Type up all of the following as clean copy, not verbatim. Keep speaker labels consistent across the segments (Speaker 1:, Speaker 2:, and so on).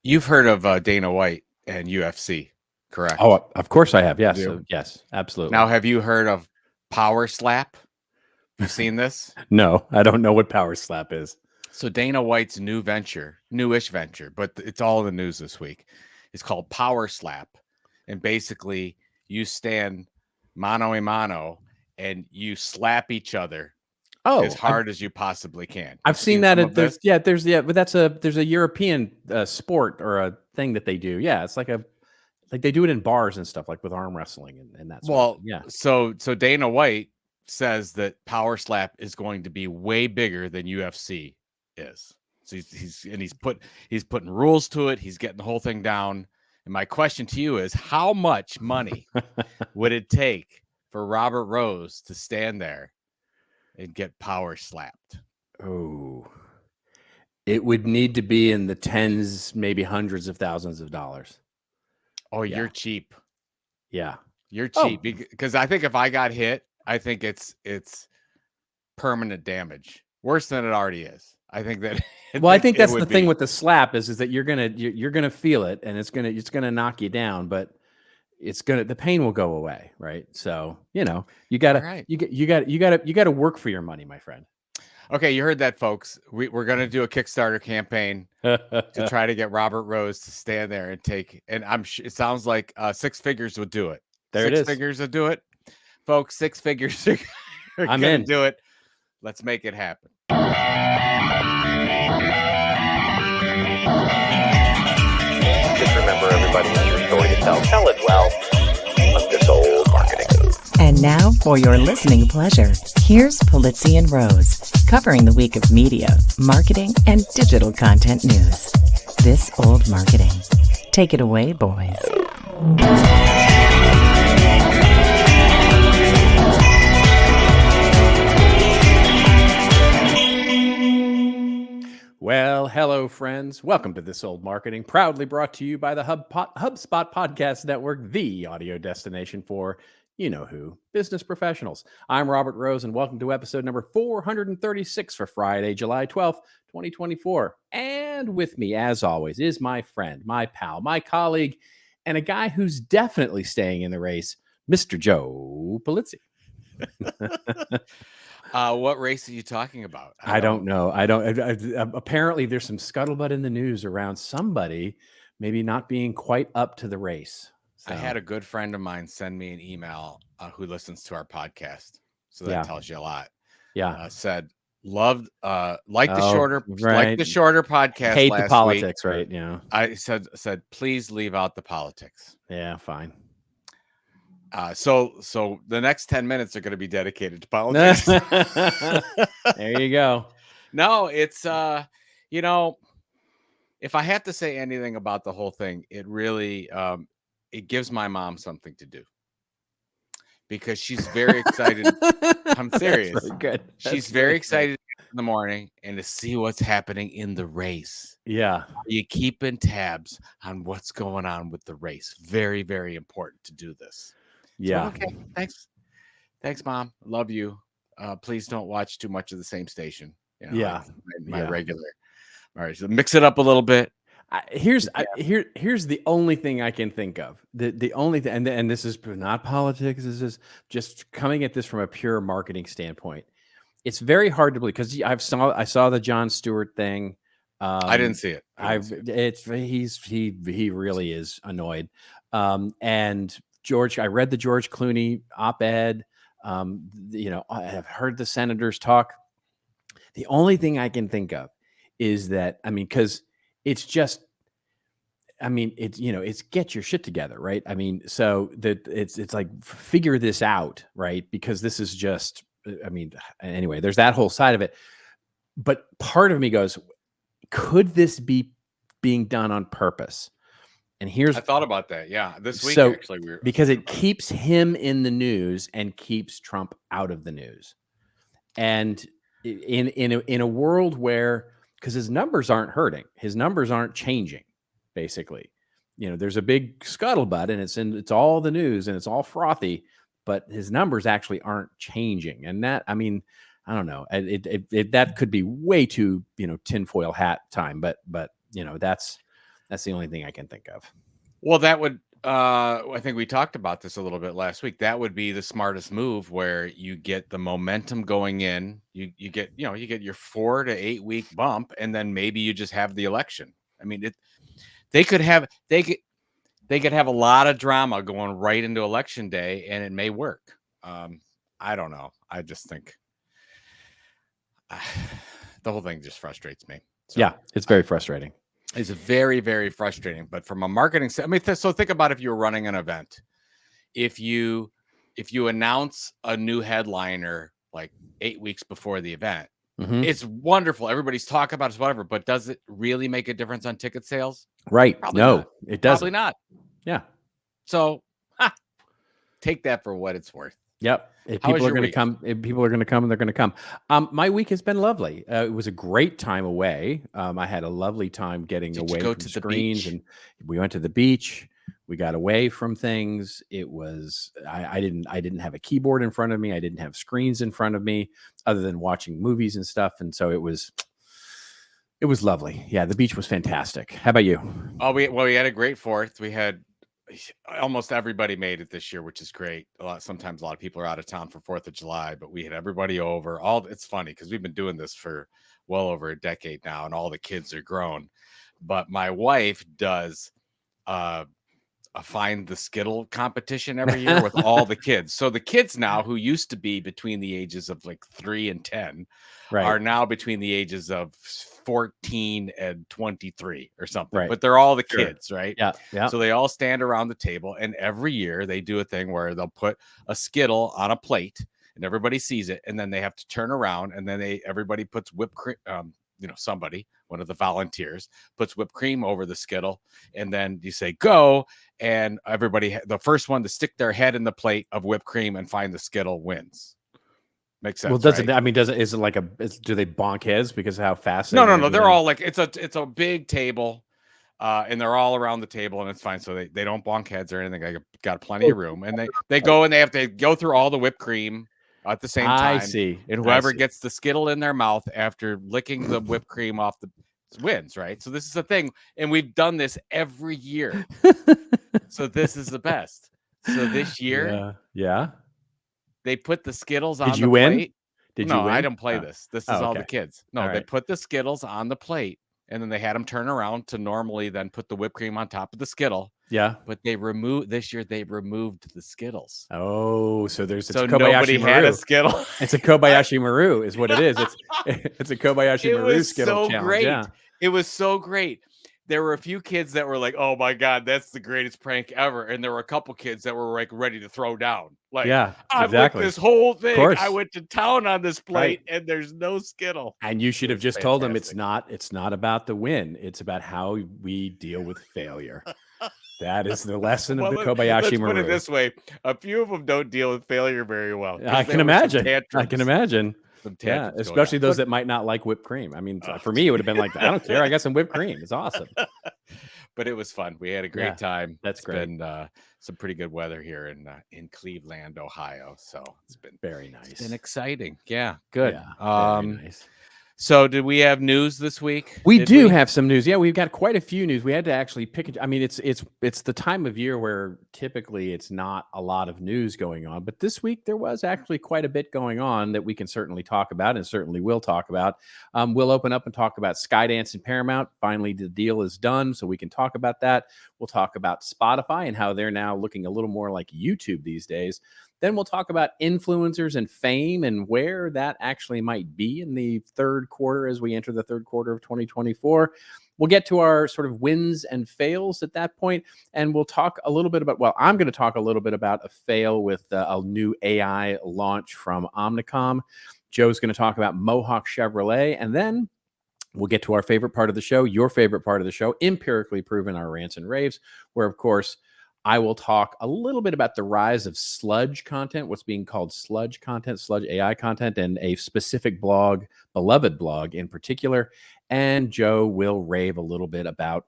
Speaker 1: You've heard of Dana White and UFC, correct?
Speaker 2: Oh, of course I have. Yes.
Speaker 1: You?
Speaker 2: Yes, absolutely.
Speaker 1: Now, have you heard of Power Slap? You've seen this?
Speaker 2: No, I don't know what Power Slap is.
Speaker 1: So Dana White's newish venture, but it's all in the news this week. It's called Power Slap. And basically you stand mano a mano and you slap each other as hard as you possibly can.
Speaker 2: I've seen that. There's but there's a European sport or a thing that they do. Yeah, it's like they do it in bars and stuff, like with arm wrestling and that sort of thing. Yeah.
Speaker 1: So Dana White says that Power Slap is going to be way bigger than UFC is. So he's putting rules to it. He's getting the whole thing down. And my question to you is, how much money would it take for Robert Rose to stand there and get power slapped?
Speaker 2: Oh, it would need to be in the tens, maybe hundreds of thousands of dollars.
Speaker 1: Oh, yeah. You're cheap.
Speaker 2: Yeah.
Speaker 1: You're cheap because I think if I got hit, I think it's permanent damage, worse than it already is. I think that.
Speaker 2: Well, I think that's the thing with the slap is that you're gonna feel it, and it's gonna knock you down, but the pain will go away, right? So you gotta work for your money, my friend.
Speaker 1: Okay, you heard that, folks. We're gonna do a Kickstarter campaign to try to get Robert Rose to stand there and take. And it sounds like six figures would do it. Six figures would do it, folks. Six figures are gonna do it. Let's make it happen.
Speaker 3: Just remember, everybody has your story to tell. Tell it well. Let this old marketing move.
Speaker 4: And now, for your listening pleasure, here's Pulizzi and Rose, covering the week of media, marketing, and digital content news. This old marketing. Take it away, boys.
Speaker 2: Well, hello, friends. Welcome to This Old Marketing, proudly brought to you by the HubSpot Podcast Network, the audio destination for you-know-who, business professionals. I'm Robert Rose, and welcome to episode number 436 for Friday, July 12th, 2024. And with me, as always, is my friend, my pal, my colleague, and a guy who's definitely staying in the race, Mr. Joe Pulizzi.
Speaker 1: What race are you talking about?
Speaker 2: I don't know. Apparently, there's some scuttlebutt in the news around somebody maybe not being quite up to the race. So.
Speaker 1: I had a good friend of mine send me an email who listens to our podcast, so that tells you a lot.
Speaker 2: Yeah,
Speaker 1: said loved the shorter podcast.
Speaker 2: Hate
Speaker 1: last
Speaker 2: the politics,
Speaker 1: week.
Speaker 2: Right? Yeah.
Speaker 1: I said please leave out the politics.
Speaker 2: Yeah, fine.
Speaker 1: So the next 10 minutes are going to be dedicated to politics.
Speaker 2: There you go.
Speaker 1: No, it's if I have to say anything about the whole thing, it really it gives my mom something to do because she's very excited. I'm serious.
Speaker 2: That's very good.
Speaker 1: She's very excited in the morning and to see what's happening in the race.
Speaker 2: Yeah.
Speaker 1: Are you keeping tabs on what's going on with the race? Very, very important to do this.
Speaker 2: Yeah.
Speaker 1: So, okay. Thanks, Mom. Love you. Please don't watch too much of the same station.
Speaker 2: Yeah.
Speaker 1: My regular. All right. So mix it up a little bit.
Speaker 2: Here's the only thing I can think of. The only thing, and this is not politics. This is just coming at this from a pure marketing standpoint. It's very hard to believe because I saw the Jon Stewart thing.
Speaker 1: I didn't see it.
Speaker 2: He really is annoyed. And George, I read the George Clooney op-ed. I have heard the senators talk. The only thing I can think of is that, because it's just, it's get your shit together, right? So that it's like figure this out, right? Because this is just, anyway, there's that whole side of it. But part of me goes, could this be being done on purpose? And I
Speaker 1: thought about that. Yeah. This week, actually,
Speaker 2: because it keeps him in the news and keeps Trump out of the news. And in a world where, because his numbers aren't hurting, his numbers aren't changing, basically. There's a big scuttlebutt and it's all the news and it's all frothy, but his numbers actually aren't changing. And that, I don't know. That could be way too, tinfoil hat time, but that's That's the only thing I can think of.
Speaker 1: Well, that would I think we talked about this a little bit last week. That would be the smartest move, where you get the momentum going in. You get your 4 to 8 week bump, and then maybe you just have the election. I mean, they could have a lot of drama going right into election day, and it may work. I don't know. I just think the whole thing just frustrates me. So,
Speaker 2: yeah, it's very frustrating.
Speaker 1: It's very, very frustrating. But from a marketing, so think about if you were running an event. If you announce a new headliner like 8 weeks before the event, it's wonderful. Everybody's talking about it, whatever. But does it really make a difference on ticket sales?
Speaker 2: Right?
Speaker 1: Probably
Speaker 2: No,
Speaker 1: not.
Speaker 2: it doesn't.
Speaker 1: Probably not.
Speaker 2: Yeah.
Speaker 1: So take that for what it's worth.
Speaker 2: Yep. If people are going to come, and they're going to come. My week has been lovely. It was a great time away. I had a lovely time getting away from screens, and we went to the beach. We got away from things. It was I didn't have a keyboard in front of me. I didn't have screens in front of me, other than watching movies and stuff. And so it was lovely. Yeah, the beach was fantastic. How about you?
Speaker 1: Oh, we had a great 4th. We had almost everybody made it this year, which is great. Sometimes a lot of people are out of town for 4th of July, but we had everybody over. It's funny because we've been doing this for well over a decade now, and all the kids are grown. But my wife does a find the Skittle competition every year with all the kids. So the kids now, who used to be between the ages of like 3 and 10, are now between the ages of 14 and 23 or something. Right. But they're all the kids, right?
Speaker 2: Yeah. Yeah.
Speaker 1: So they all stand around the table, and every year they do a thing where they'll put a Skittle on a plate and everybody sees it, and then they have to turn around, and then everybody puts whipped cream. Somebody, one of the volunteers, puts whipped cream over the Skittle, and then you say go, and everybody, the first one to stick their head in the plate of whipped cream and find the Skittle wins. Makes sense.
Speaker 2: Well, does it? I mean, is it like do they bonk heads because of how fast?
Speaker 1: No. They're all like, it's a big table, and they're all around the table, and it's fine. So they don't bonk heads or anything. I got plenty of room, and they go and they have to go through all the whipped cream at the same time.
Speaker 2: I see.
Speaker 1: And whoever gets the Skittle in their mouth after licking the whipped cream off wins, right? So this is a thing, and we've done this every year. So this is the best. So this year, they put the Skittles on the plate.
Speaker 2: Did you win?
Speaker 1: I don't play this. This is all the kids. No,
Speaker 2: they
Speaker 1: put the Skittles on the plate, and then they had them turn around to normally then put the whipped cream on top of the Skittle.
Speaker 2: Yeah.
Speaker 1: But this year they removed the Skittles.
Speaker 2: Oh, so
Speaker 1: nobody had a Skittle.
Speaker 2: It's a Kobayashi Maru is what it is. It's a Kobayashi Maru Skittle challenge.
Speaker 1: Great.
Speaker 2: Yeah.
Speaker 1: It was so great. There were a few kids that were like, "Oh my God, that's the greatest prank ever." And there were a couple kids that were like ready to throw down. Like,
Speaker 2: yeah,
Speaker 1: exactly. I went this whole thing. I went to town on this plate, and there's no Skittle.
Speaker 2: And you should have just told them it's not about the win. It's about how we deal with failure. That is the lesson of the Kobayashi Maru.
Speaker 1: Let's put it this way: a few of them don't deal with failure very well.
Speaker 2: I can imagine. Yeah, especially those that might not like whipped cream. I mean, for me, it would have been like, I don't care. I got some whipped cream. It's awesome.
Speaker 1: But it was fun. We had a great time.
Speaker 2: That's great.
Speaker 1: Been some pretty good weather here in Cleveland, Ohio. So it's been
Speaker 2: very nice.
Speaker 1: It's been exciting. Yeah, good.
Speaker 2: Yeah, very nice.
Speaker 1: So did we have news this week?
Speaker 2: We do have some news. Yeah, we've got quite a few news. We had to actually pick it. I mean, it's the time of year where typically it's not a lot of news going on, but this week there was actually quite a bit going on that we can certainly talk about and certainly will talk about. We'll open up and talk about Skydance and Paramount. Finally, the deal is done, so we can talk about that. We'll talk about Spotify and how they're now looking a little more like YouTube these days. Then we'll talk about influencers and fame and where that actually might be in the third quarter as we enter the third quarter of 2024. We'll get to our sort of wins and fails at that point, and we'll talk a little bit about, I'm going to talk a little bit about a fail with a new AI launch from Omnicom. Joe's going to talk about Mohawk Chevrolet, and then we'll get to our favorite part of the show, your favorite part of the show, empirically proven, our rants and raves, where, of course, I will talk a little bit about the rise of sludge content, what's being called sludge content, sludge AI content, and a specific blog, beloved blog in particular. And Joe will rave a little bit about,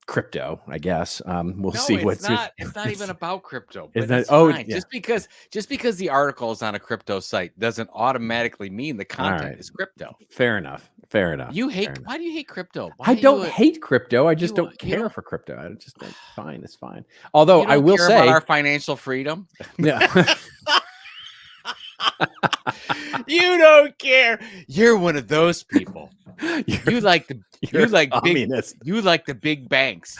Speaker 2: crypto, I guess. We'll see what's
Speaker 1: it's not even about crypto.
Speaker 2: But
Speaker 1: just because the article is on a crypto site doesn't automatically mean the content is crypto.
Speaker 2: Fair enough. Fair enough.
Speaker 1: You
Speaker 2: fair
Speaker 1: hate.
Speaker 2: enough.
Speaker 1: Why do you hate crypto? Why
Speaker 2: I
Speaker 1: are
Speaker 2: don't
Speaker 1: you
Speaker 2: hate crypto. I just
Speaker 1: you-
Speaker 2: don't
Speaker 1: you
Speaker 2: care
Speaker 1: don't-
Speaker 2: for crypto. I just fine. It's fine. Although
Speaker 1: you
Speaker 2: I
Speaker 1: don't
Speaker 2: will
Speaker 1: care about
Speaker 2: say,
Speaker 1: our financial freedom.
Speaker 2: no.
Speaker 1: You don't care. You're one of those people. You like the
Speaker 2: you're
Speaker 1: you like
Speaker 2: a
Speaker 1: big
Speaker 2: communist.
Speaker 1: you like the big banks.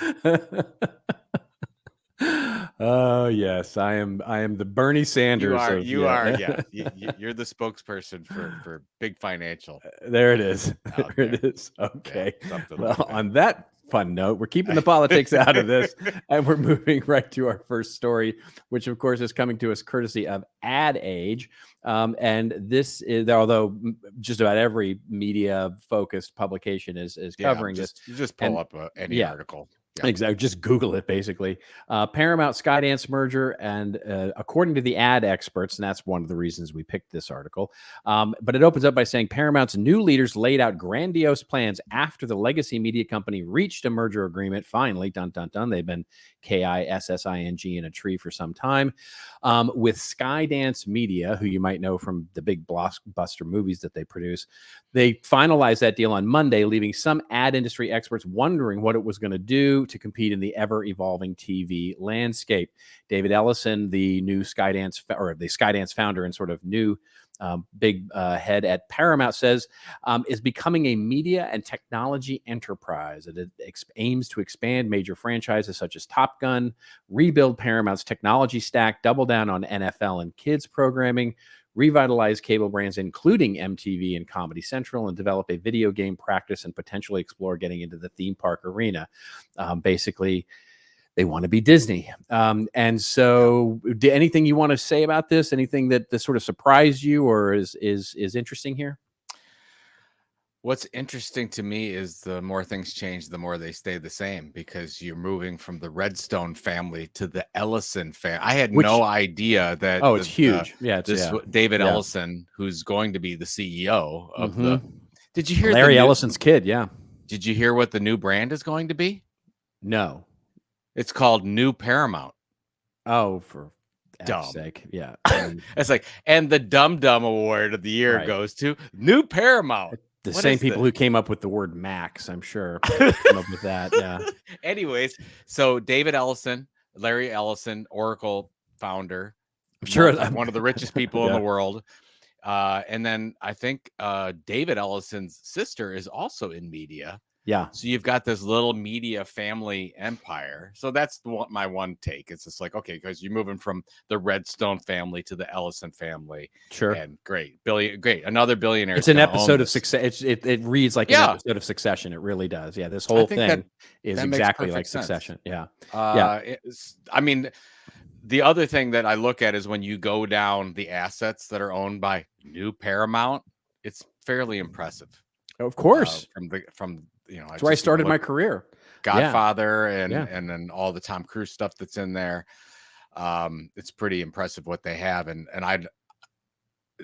Speaker 2: Oh yes, I am. I am the Bernie Sanders of
Speaker 1: Yeah. You're the spokesperson for big financial.
Speaker 2: There it is.
Speaker 1: Out
Speaker 2: There it is. Okay.
Speaker 1: something
Speaker 2: Well,
Speaker 1: like that.
Speaker 2: on that fun note, we're keeping the politics out of this, and we're moving right to our first story, which of course is coming to us courtesy of Ad Age. And this is, although just about every media-focused publication is covering this.
Speaker 1: Just pull up any article. Yeah.
Speaker 2: Exactly. Just Google it, basically. Paramount-Skydance merger, and according to the ad experts, and that's one of the reasons we picked this article, but it opens up by saying Paramount's new leaders laid out grandiose plans after the legacy media company reached a merger agreement. Finally, dun, dun, dun. They've been KISSING in a tree for some time, with Skydance Media, who you might know from the big blockbuster movies that they produce. They finalized that deal on Monday, leaving some ad industry experts wondering what it was going to do to compete in the ever-evolving TV landscape. David Ellison, the new Skydance founder and sort of new big head at Paramount, says is becoming a media and technology enterprise. It aims to expand major franchises such as Top Gun, rebuild Paramount's technology stack, double down on NFL and kids programming, revitalize cable brands, including MTV and Comedy Central, and develop a video game practice and potentially explore getting into the theme park arena. Basically, they want to be Disney. And so anything you want to say about this? Anything that sort of surprised you or is interesting here?
Speaker 1: What's interesting to me is the more things change, the more they stay the same, because you're moving from the Redstone family to the Ellison family. I had no idea that.
Speaker 2: Oh, it's huge.
Speaker 1: David Ellison, who's going to be the CEO of the. Did you hear
Speaker 2: Larry Ellison's kid? Yeah.
Speaker 1: Did you hear what the new brand is going to be?
Speaker 2: No.
Speaker 1: It's called New Paramount.
Speaker 2: Oh, for
Speaker 1: dumb
Speaker 2: sake. Yeah.
Speaker 1: It's like, and the Dum Dum Award of the year goes to New Paramount.
Speaker 2: The same people who came up with the word Max, I'm sure, came up with that. Yeah.
Speaker 1: Anyways, so David Ellison, Larry Ellison, Oracle founder,
Speaker 2: I'm sure
Speaker 1: one of the richest people in the world. And then I think David Ellison's sister is also in media.
Speaker 2: Yeah.
Speaker 1: So you've got this little media family empire. So that's my one take. It's just like, okay, because you're moving from the Redstone family to the Ellison family.
Speaker 2: Sure.
Speaker 1: And great. Another billionaire.
Speaker 2: It's an episode of Succession. It reads like an episode of Succession. It really does. Yeah. This whole thing is exactly like Succession. Yeah.
Speaker 1: I mean, the other thing that I look at is when you go down the assets that are owned by New Paramount, it's fairly impressive.
Speaker 2: Of course.
Speaker 1: That's
Speaker 2: where I started my career.
Speaker 1: Godfather and then all the Tom Cruise stuff that's in there. It's pretty impressive what they have. And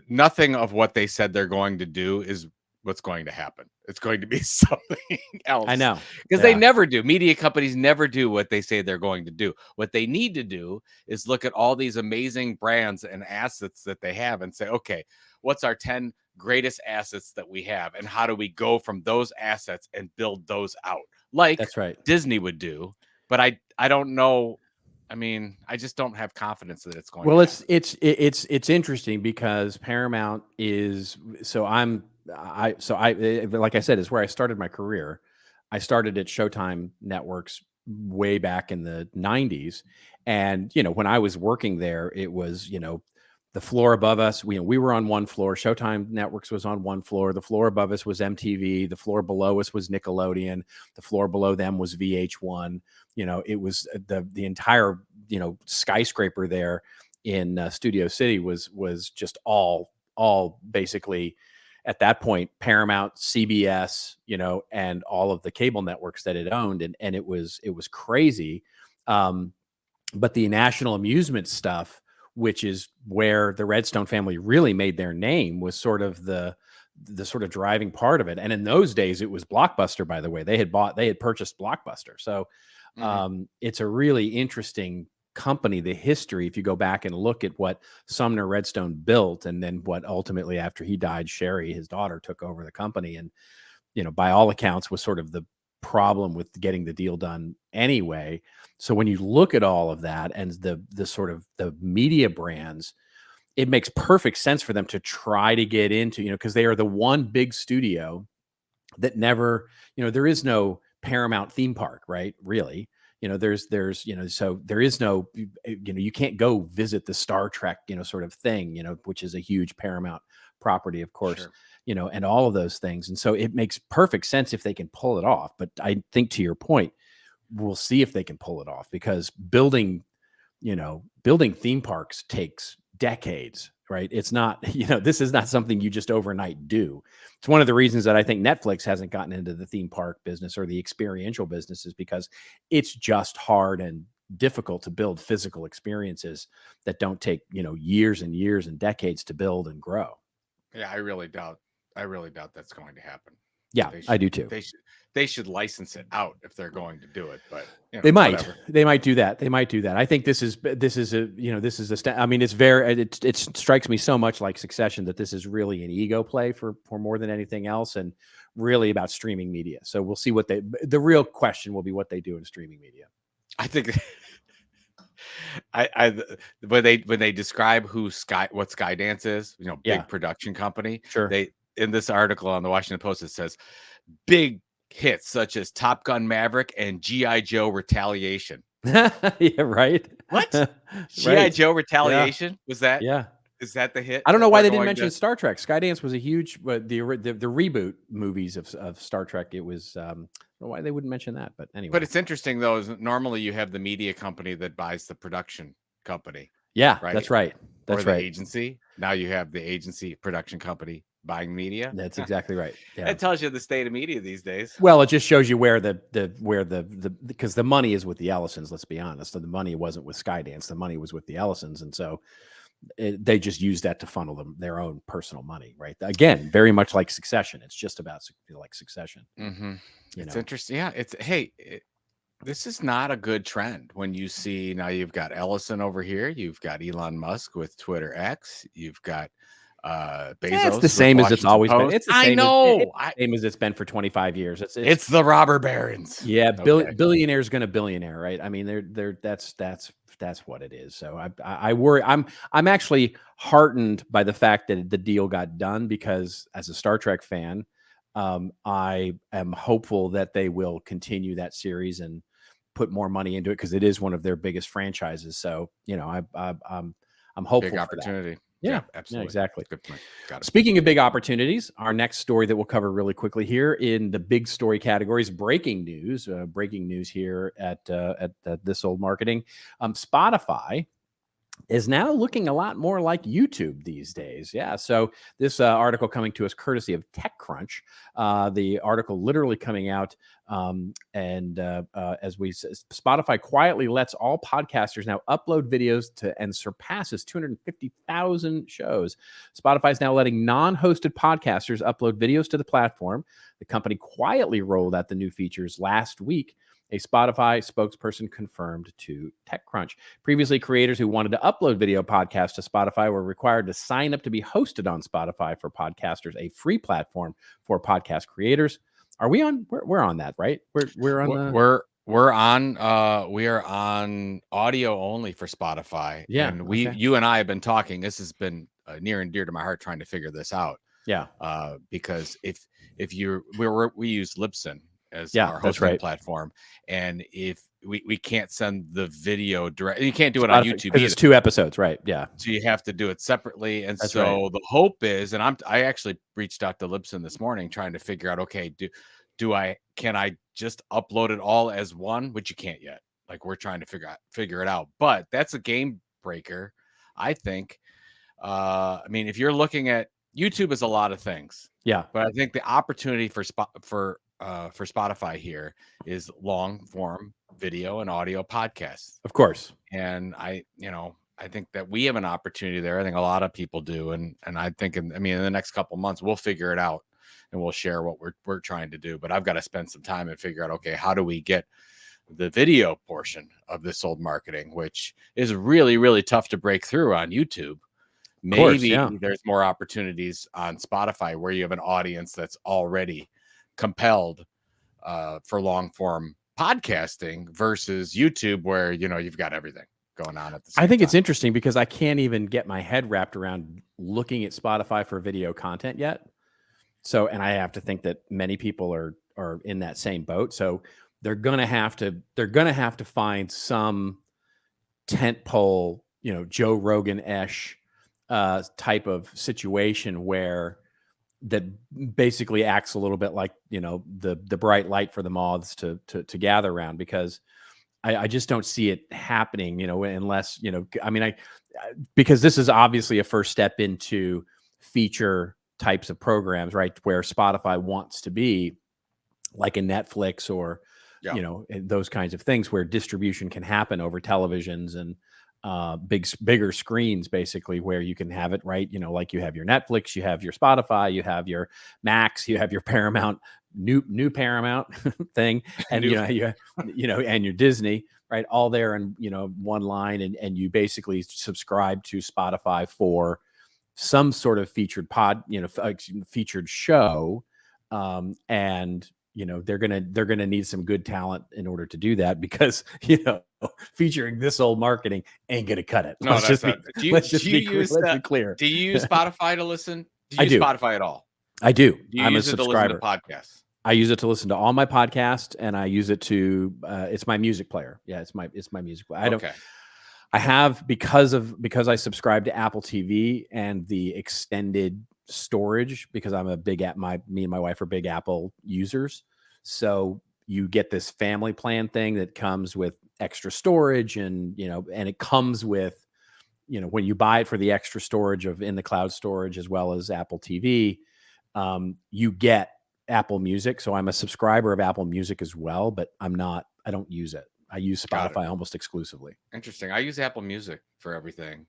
Speaker 1: nothing of what they said they're going to do is what's going to happen. It's going to be something else.
Speaker 2: I know.
Speaker 1: Because they never do. Media companies never do what they say they're going to do. What they need to do is look at all these amazing brands and assets that they have and say, okay, what's our 10 greatest assets that we have, and how do we go from those assets and build those out like
Speaker 2: that's right
Speaker 1: Disney would do. But I don't know. I mean, I just don't have confidence that it's going
Speaker 2: it's interesting because Paramount is like I said, is where I started my career. I started at Showtime Networks way back in the 90s, and when I was working there, it was the floor above us, we were on one floor. Showtime Networks was on one floor. The floor above us was MTV. The floor below us was Nickelodeon. The floor below them was VH1. It was the entire, skyscraper there in Studio City was just all basically at that point Paramount, CBS, and all of the cable networks that it owned, and it was crazy. But the national amusement stuff, which is where the Redstone family really made their name, was sort of the sort of driving part of it. And in those days, it was Blockbuster, by the way. They had purchased Blockbuster. So it's a really interesting company, the history, if you go back and look at what Sumner Redstone built, and then what ultimately, after he died, Sherry, his daughter, took over the company. And by all accounts was sort of the problem with getting the deal done anyway. So when you look at all of that and the sort of the media brands, it makes perfect sense for them to try to get into, because they are the one big studio that never, there is no Paramount theme park, right? Really, there's, so there is no, you can't go visit the Star Trek, sort of thing, which is a huge Paramount property, of course,
Speaker 1: Sure.
Speaker 2: and all of those things. And so it makes perfect sense if they can pull it off. But I think, to your point, we'll see if they can pull it off, because building theme parks takes decades, right? It's not, this is not something you just overnight do. It's one of the reasons that I think Netflix hasn't gotten into the theme park business or the experiential business, is because it's just hard and difficult to build physical experiences that don't take, years and years and decades to build and grow.
Speaker 1: Yeah, I really doubt that's going to happen.
Speaker 2: Yeah, I do too.
Speaker 1: They should license it out if they're going to do it, but
Speaker 2: they might do that. I think this is I mean, it's it strikes me so much like Succession that this is really an ego play for more than anything else, and really about streaming media. So we'll see the real question will be what they do in streaming media.
Speaker 1: I think when they describe what Skydance is, big production company.
Speaker 2: Sure.
Speaker 1: In this article on the Washington Post, it says big hits such as Top Gun Maverick and G.I. Joe Retaliation.
Speaker 2: Yeah, right.
Speaker 1: What? G.I. Joe Retaliation?
Speaker 2: Yeah.
Speaker 1: Was that?
Speaker 2: Yeah.
Speaker 1: Is that the hit?
Speaker 2: I don't know why they didn't mention Star Trek. Skydance was a huge, the reboot movies of Star Trek. It was, I don't know why they wouldn't mention that, but anyway.
Speaker 1: But it's interesting though, is normally you have the media company that buys the production company.
Speaker 2: Yeah,
Speaker 1: right?
Speaker 2: That's right. That's right.
Speaker 1: Agency. Now you have the agency production company buying media.
Speaker 2: That's exactly right. Yeah.
Speaker 1: It tells you the state of media these days.
Speaker 2: Well, it just shows you where because the money is with the Ellisons. Let's be honest. So the money wasn't with Skydance. The money was with the Ellisons, and so they just used that to funnel their own personal money. Right. Again, very much like Succession. It's just about like Succession.
Speaker 1: Mm-hmm. It's interesting. Yeah. This is not a good trend when you see now you've got Ellison over here. You've got Elon Musk with Twitter X. You've got Bezos.
Speaker 2: It's the same as it's always been. It's the same
Speaker 1: same
Speaker 2: as it's been for 25 years.
Speaker 1: It's the robber barons.
Speaker 2: Yeah, billionaire's going to billionaire, right? I mean, that's what it is. So I worry. I'm actually heartened by the fact that the deal got done, because as a Star Trek fan, I am hopeful that they will continue that series and put more money into it, because it is one of their biggest franchises. So I'm hopeful.
Speaker 1: Big opportunity.
Speaker 2: Yeah,
Speaker 1: absolutely.
Speaker 2: Yeah, exactly.
Speaker 1: Good point. Got it.
Speaker 2: Speaking of big opportunities, our next story that we'll cover really quickly here in the big story categories, breaking news here at This Old Marketing. Spotify is now looking a lot more like YouTube these days. Yeah. So this article coming to us courtesy of TechCrunch, the article literally coming out. As we said, Spotify quietly lets all podcasters now upload videos and surpasses 250,000 shows. Spotify is now letting non-hosted podcasters upload videos to the platform. The company quietly rolled out the new features last week, a Spotify spokesperson confirmed to TechCrunch. Previously, creators who wanted to upload video podcasts to Spotify were required to sign up to be hosted on Spotify for Podcasters, a free platform for podcast creators. Are we on? We're on that, right? We
Speaker 1: are on audio only for Spotify.
Speaker 2: Yeah,
Speaker 1: and you and I have been talking. This has been near and dear to my heart, trying to figure this out.
Speaker 2: Yeah.
Speaker 1: Because if we use Libsyn as our hosting platform, and if we can't send the video direct, you can't do it on YouTube
Speaker 2: because it's 2 episodes, right? Yeah,
Speaker 1: so you have to do it separately. And
Speaker 2: That's
Speaker 1: so
Speaker 2: right.
Speaker 1: the hope is, and I actually reached out to Libsyn this morning trying to figure out, okay, can I just upload it all as one, which you can't yet. Like, we're trying to figure it out, but that's a game breaker, I think. I mean, if you're looking at YouTube is a lot of things,
Speaker 2: yeah,
Speaker 1: but I think the opportunity for Spotify here is long form video and audio podcasts,
Speaker 2: of course.
Speaker 1: And I think that we have an opportunity there. I think a lot of people do, and I think in the next couple months we'll figure it out and we'll share what we're trying to do. But I've got to spend some time and figure out, okay, how do we get the video portion of This Old Marketing, which is really, really tough to break through on YouTube. Maybe there's more opportunities on Spotify where you have an audience that's already compelled for long form podcasting versus YouTube, where you've got everything going on at the same
Speaker 2: I think
Speaker 1: time.
Speaker 2: it's interesting because I can't even get my head wrapped around looking at Spotify for video content yet. So, and I have to think that many people are in that same boat. So they're gonna have to find some tentpole, Joe Rogan-esh type of situation where that basically acts a little bit like the bright light for the moths to gather around, because I just don't see it happening, unless because this is obviously a first step into feature types of programs, right? Where Spotify wants to be like a Netflix or, those kinds of things where distribution can happen over televisions and bigger screens, basically, where you can have it, right? Like you have your Netflix, you have your Spotify, you have your Max, you have your Paramount, new Paramount thing, and and your Disney, right? All there in one line, and you basically subscribe to Spotify for some sort of featured featured show, and they're gonna need some good talent in order to do that, because featuring this old marketing ain't gonna cut it.
Speaker 1: No, let's be
Speaker 2: clear.
Speaker 1: Do you use Spotify to listen? Do you
Speaker 2: I
Speaker 1: use
Speaker 2: do.
Speaker 1: Spotify at all?
Speaker 2: I do.
Speaker 1: Do you
Speaker 2: I'm
Speaker 1: use
Speaker 2: a
Speaker 1: it
Speaker 2: subscriber.
Speaker 1: to listen to podcasts?
Speaker 2: I use it to listen to all my podcasts, and I use it to it's my music player. Yeah, it's my music player. I have, because I subscribe to Apple TV and the extended storage, because I'm me and my wife are big Apple users. So you get this family plan thing that comes with extra storage, and and it comes with, when you buy it for the extra storage of in the cloud storage as well as Apple TV, you get Apple Music. So I'm a subscriber of Apple Music as well, but I don't use it. I use Spotify almost exclusively.
Speaker 1: Interesting. I use Apple Music for everything.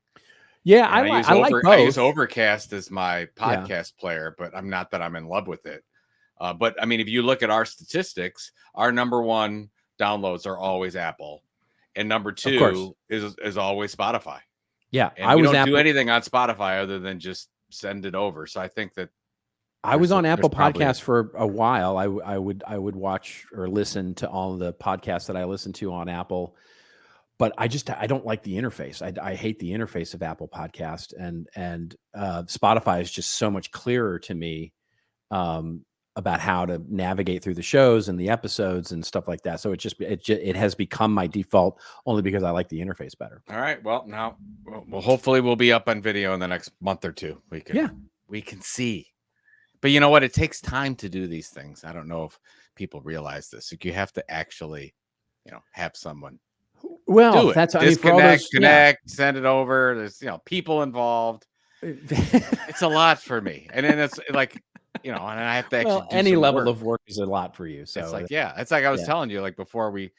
Speaker 2: Yeah,
Speaker 1: I like both. I use Overcast as my podcast player, but I'm in love with it. But I mean, if you look at our statistics, our number one downloads are always Apple, and number two is always Spotify.
Speaker 2: Yeah,
Speaker 1: and we don't do anything on Spotify other than just send it over. So I think that
Speaker 2: I was on Apple Podcasts for a while. I would watch or listen to all the podcasts that I listen to on Apple, but I don't like the interface. I hate the interface of Apple Podcast, and Spotify is just so much clearer to me about how to navigate through the shows and the episodes and stuff like that. So it has become my default, only because I like the interface better.
Speaker 1: All right. Well, now, hopefully we'll be up on video in the next month or two. We can see. But you know what? It takes time to do these things. I don't know if people realize this. Like, you have to actually, have someone.
Speaker 2: Well,
Speaker 1: do it.
Speaker 2: That's
Speaker 1: connect, send it over. There's people involved. It's a lot for me, and then it's like, and I have to actually do
Speaker 2: any level
Speaker 1: work.
Speaker 2: of work is a lot for you. So
Speaker 1: it's like, it's like I was telling you, like, before we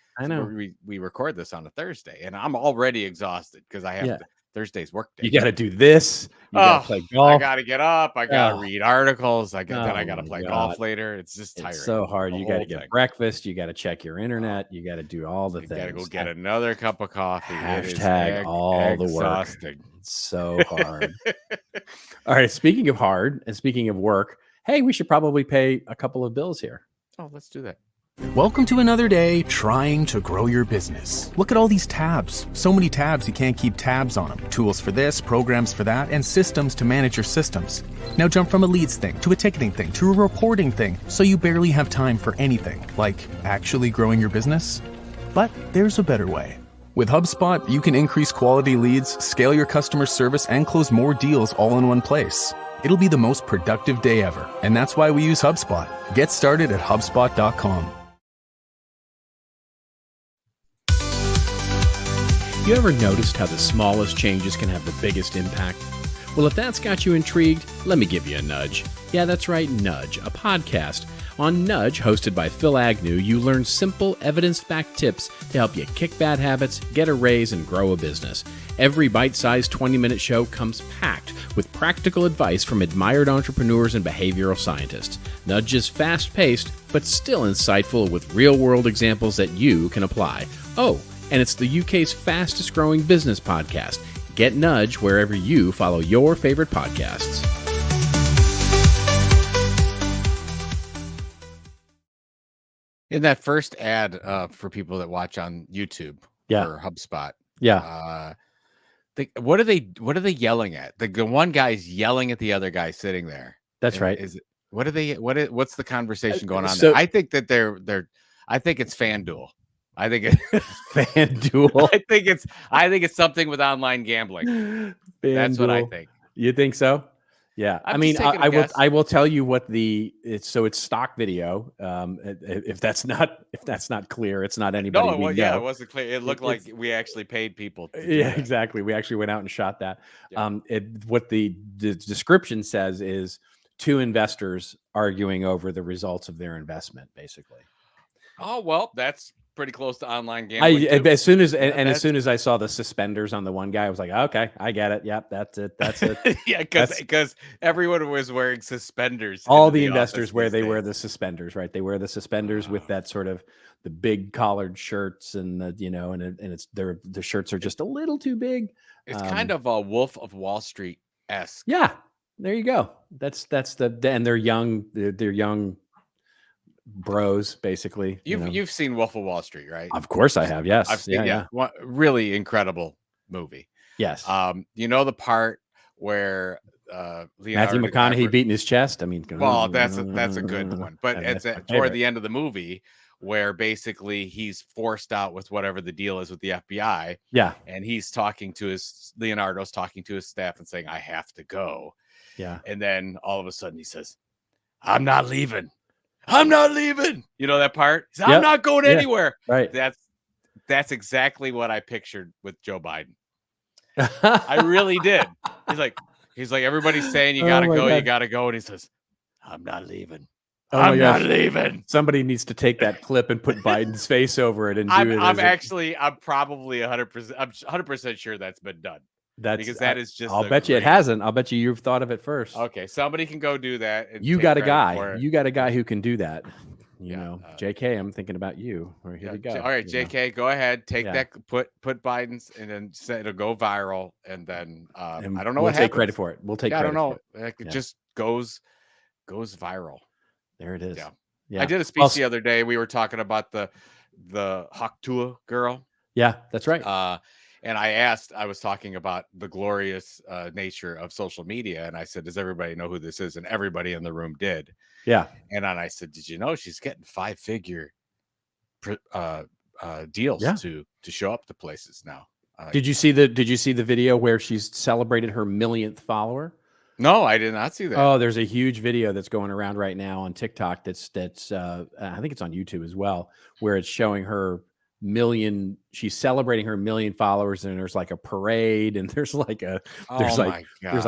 Speaker 1: record this on a Thursday, and I'm already exhausted because I have Thursday's work day.
Speaker 2: You got to do this. You got to play golf.
Speaker 1: I got to get up. I got to read articles. Then I got to play golf later. It's just tiring.
Speaker 2: It's so hard. You got to get breakfast. You got to check your internet. You got to do all the things.
Speaker 1: You got to go get another cup of coffee.
Speaker 2: Hashtag all the work. It's so hard. All right. Speaking of hard and speaking of work, hey, we should probably pay a couple of bills here.
Speaker 1: Oh, let's do that.
Speaker 5: Welcome to another day trying to grow your business. Look at all these tabs. So many tabs you can't keep tabs on them. Tools for this, programs for that, and systems to manage your systems. Now jump from a leads thing to a ticketing thing to a reporting thing, so you barely have time for anything, like actually growing your business. But there's a better way. With HubSpot, you can increase quality leads, scale your customer service, and close more deals all in one place. It'll be the most productive day ever, and that's why we use HubSpot. Get started at HubSpot.com.
Speaker 2: You ever noticed how the smallest changes can have the biggest impact? Well, if that's got you intrigued, let me give you a nudge. Yeah, that's right, Nudge, a podcast. On Nudge, hosted by Phil Agnew, you learn simple, evidence-backed tips to help you kick bad habits, get a raise, and grow a business. Every bite-sized 20-minute show comes packed with practical advice from admired entrepreneurs and behavioral scientists. Nudge is fast-paced, but still insightful with real-world examples that you can apply. Oh, and it's the UK's fastest-growing business podcast. Get Nudge wherever you follow your favorite podcasts.
Speaker 1: In that first ad for people that watch on YouTube for HubSpot, what are they yelling at? The one guy's yelling at the other guy sitting there.
Speaker 2: That's right.
Speaker 1: What's the conversation going on
Speaker 2: so-
Speaker 1: there? I think that I think it's FanDuel. I think it
Speaker 2: FanDuel.
Speaker 1: I think it's something with online gambling. That's what I think.
Speaker 2: You think so? Yeah.
Speaker 1: I'm
Speaker 2: I mean,
Speaker 1: just taking a guess.
Speaker 2: I will tell you what it's stock video. If that's not clear, it's not anybody.
Speaker 1: No, it wasn't clear. It looked like we actually paid people.
Speaker 2: Exactly. We actually went out and shot that. Yeah. What the description says is two investors arguing over the results of their investment, basically.
Speaker 1: Oh, well, that's pretty close to online gambling.
Speaker 2: As soon as I saw the suspenders on the one guy, I was like, okay, I get it. Yep, that's it. That's it.
Speaker 1: Yeah, because everyone was wearing suspenders.
Speaker 2: All the investors wear the suspenders, right? They wear the suspenders with that sort of the big collared shirts and the shirts are just a little too big.
Speaker 1: It's kind of a Wolf of Wall Street esque.
Speaker 2: Yeah, there you go. That's and they're young. They're young bros, basically.
Speaker 1: You've seen Wolf of Wall Street, right?
Speaker 2: Of course I have. Yes,
Speaker 1: I've seen. Yeah. Really incredible movie.
Speaker 2: Yes.
Speaker 1: The part where
Speaker 2: Matthew McConaughey beating his chest. I mean,
Speaker 1: well, that's a good one. But it's toward the end of the movie where basically he's forced out with whatever the deal is with the FBI.
Speaker 2: Yeah.
Speaker 1: And he's Leonardo's talking to his staff and saying, I have to go.
Speaker 2: Yeah.
Speaker 1: And then all of a sudden he says, I'm not leaving. I'm not leaving. You know that part? Says, I'm not going anywhere.
Speaker 2: Right.
Speaker 1: That's exactly what I pictured with Joe Biden. I really did. He's like, everybody's saying you gotta go, God. You gotta go. And he says, I'm not leaving. I'm not leaving.
Speaker 2: Somebody needs to take that clip and put Biden's face over it and do it.
Speaker 1: I'm probably 100%. I'm 100% sure that's been done. Because that is just.
Speaker 2: I'll bet you it hasn't. I'll bet you've thought of it first.
Speaker 1: Okay, somebody can go do that. And
Speaker 2: you got a guy. You got a guy who can do that. JK, I'm thinking about you. Here we go.
Speaker 1: All right, JK, go ahead. Take that. Put Biden's, and then it'll go viral, and then I don't know.
Speaker 2: We'll take credit for it. We'll take.
Speaker 1: I
Speaker 2: credit
Speaker 1: don't know.
Speaker 2: For it.
Speaker 1: It just goes viral.
Speaker 2: There it is.
Speaker 1: Yeah. I did a speech the other day. We were talking about the Haktua girl.
Speaker 2: Yeah, that's right.
Speaker 1: And I was talking about the glorious nature of social media. And I said, does everybody know who this is? And everybody in the room did.
Speaker 2: Yeah.
Speaker 1: And then I said, did you know she's getting 5-figure deals to show up to places now?
Speaker 2: Did you see the video where she's celebrated her 1,000,000th follower?
Speaker 1: No, I did not see that.
Speaker 2: Oh, there's a huge video that's going around right now on TikTok. That's I think it's on YouTube as well, where it's showing her she's celebrating her 1,000,000 followers, and there's like a parade, and there's like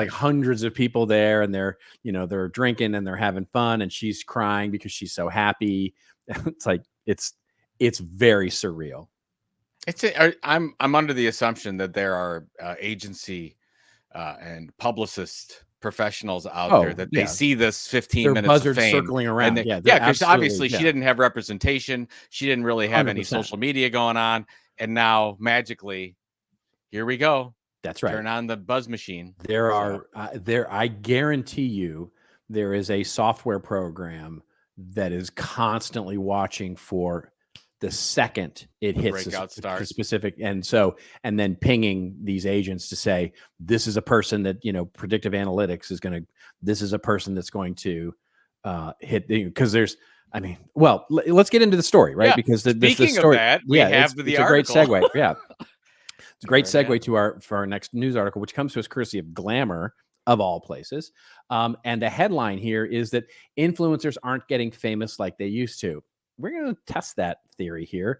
Speaker 2: hundreds of people there, and they're drinking and they're having fun, and she's crying because she's so happy. It's very surreal.
Speaker 1: I'm under the assumption that there are agency and publicist professionals out there that they see this 15 minutes of fame
Speaker 2: circling around.
Speaker 1: Because obviously she didn't have representation. She didn't really have 100%. Any social media going on. And now magically, here we go.
Speaker 2: That's right.
Speaker 1: Turn on the buzz machine.
Speaker 2: I guarantee you there is a software program that is constantly watching for the second it hits a specific, and then pinging these agents to say, this is a person that, predictive analytics is this is a person that's going to hit, because let's get into the story, right?
Speaker 1: Yeah.
Speaker 2: Because
Speaker 1: speaking of that, we have the article.
Speaker 2: A great segue. Yeah. It's a great segue for our next news article, which comes to us courtesy of Glamour, of all places. And the headline here is that influencers aren't getting famous like they used to. We're going to test that theory here.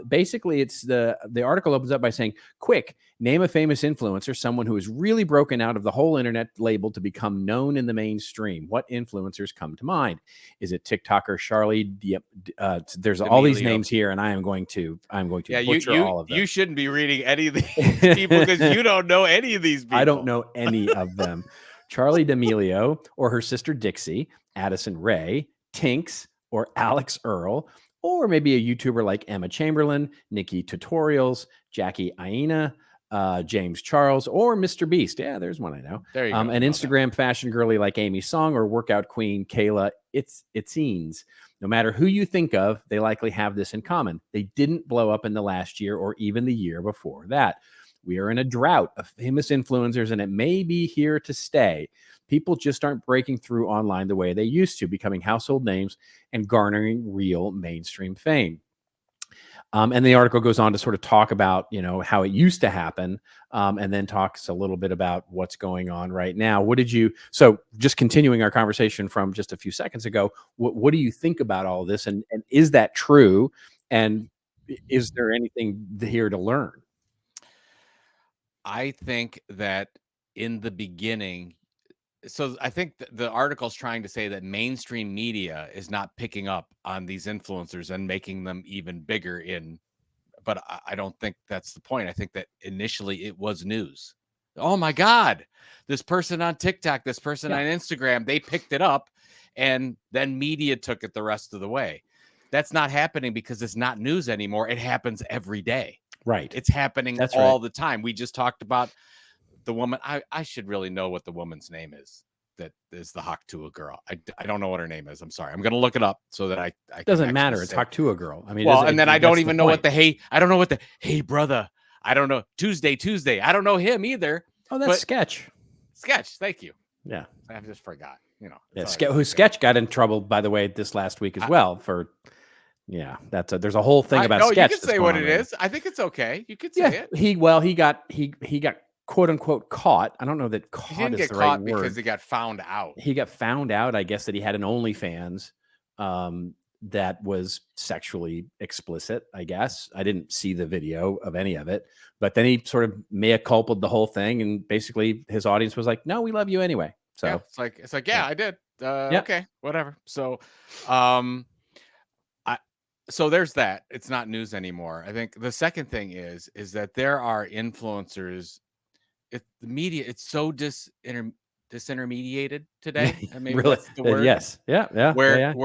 Speaker 2: Basically, it's the article opens up by saying, quick, name a famous influencer, someone who has really broken out of the whole internet label to become known in the mainstream. What influencers come to mind? Is it TikToker Charlie? There's all these names here, and I'm going to butcher all of them.
Speaker 1: You shouldn't be reading any of these people because you don't know any of these people.
Speaker 2: I don't know any of them. Charlie D'Amelio or her sister Dixie, Addison Rae, Tinks, or Alex Earl, or maybe a YouTuber like Emma Chamberlain, Nikki Tutorials, Jackie Aina, James Charles, or Mr. Beast. Yeah, there's one I know.
Speaker 1: There you go.
Speaker 2: An Instagram fashion girly like Amy Song, or workout queen Kayla Itsines. No matter who you think of, they likely have this in common. They didn't blow up in the last year or even the year before that. We are in a drought of famous influencers, and it may be here to stay. People just aren't breaking through online the way they used to, becoming household names and garnering real mainstream fame. And the article goes on to sort of talk about, how it used to happen, and then talks a little bit about what's going on right now. So just continuing our conversation from just a few seconds ago, what do you think about all this? And is that true? And is there anything here to learn?
Speaker 1: I think that in the beginning, so I think the article's trying to say that mainstream media is not picking up on these influencers and making them even bigger but I don't think that's the point. I think that initially it was news. Oh my God, this person on TikTok, this person on Instagram, they picked it up, and then media took it the rest of the way. That's not happening because it's not news anymore. It happens every day.
Speaker 2: Right.
Speaker 1: It's happening
Speaker 2: That's
Speaker 1: all
Speaker 2: right.
Speaker 1: the time. We just talked about the woman. I should really know what the woman's name is. That is the Haktua girl. I don't know what her name is. I'm sorry. I'm going to look it up so that I can
Speaker 2: Doesn't
Speaker 1: actually
Speaker 2: matter. It's
Speaker 1: say.
Speaker 2: talk to a girl. I mean,
Speaker 1: Well, and then I don't
Speaker 2: that's
Speaker 1: even
Speaker 2: the
Speaker 1: know what
Speaker 2: point.
Speaker 1: the hey. I don't know what the hey brother. I don't know Tuesday. I don't know him either.
Speaker 2: Oh, that's
Speaker 1: but
Speaker 2: Sketch.
Speaker 1: Sketch. Thank you.
Speaker 2: Yeah.
Speaker 1: I just forgot.
Speaker 2: Yeah.
Speaker 1: it's all right.
Speaker 2: Who Sketch got in trouble, by the way, this last week as well for. Yeah, there's a whole thing about
Speaker 1: no,
Speaker 2: Sketch.
Speaker 1: you can say what it is. I think it's okay. You could say it.
Speaker 2: He got quote unquote caught. I don't know that
Speaker 1: He
Speaker 2: caught
Speaker 1: didn't
Speaker 2: is
Speaker 1: get
Speaker 2: the
Speaker 1: caught
Speaker 2: right
Speaker 1: because
Speaker 2: word.
Speaker 1: he got found out.
Speaker 2: He got found out, I guess, that he had an OnlyFans that was sexually explicit, I guess. I didn't see the video of any of it, but then he sort of mea culpa'd the whole thing, and basically his audience was like, "No, we love you anyway." So
Speaker 1: yeah, it's like yeah, I did. Okay, whatever. So, so there's that. It's not news anymore. I think the second thing is that there are influencers. The media, it's so disintermediated today. And maybe
Speaker 2: really,
Speaker 1: that's the word.
Speaker 2: yes, yeah.
Speaker 1: Where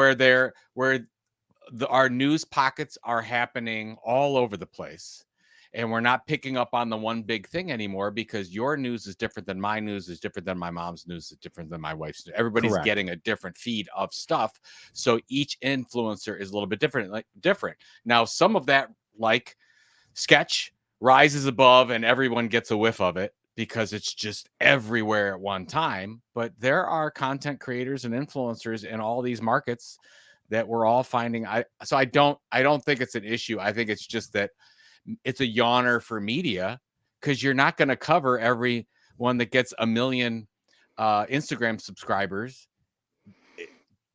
Speaker 1: our news pockets are happening all over the place, and we're not picking up on the one big thing anymore because your news is different than my news is different than my mom's news is different than my wife's news. Everybody's
Speaker 2: Correct.
Speaker 1: getting a different feed of stuff, so each influencer is a little bit different. Now, some of that, like Sketch, rises above and everyone gets a whiff of it because it's just everywhere at one time. But there are content creators and influencers in all these markets that we're all finding. I don't think it's an issue. I think it's just that it's a yawner for media because you're not going to cover everyone that gets 1 million Instagram subscribers.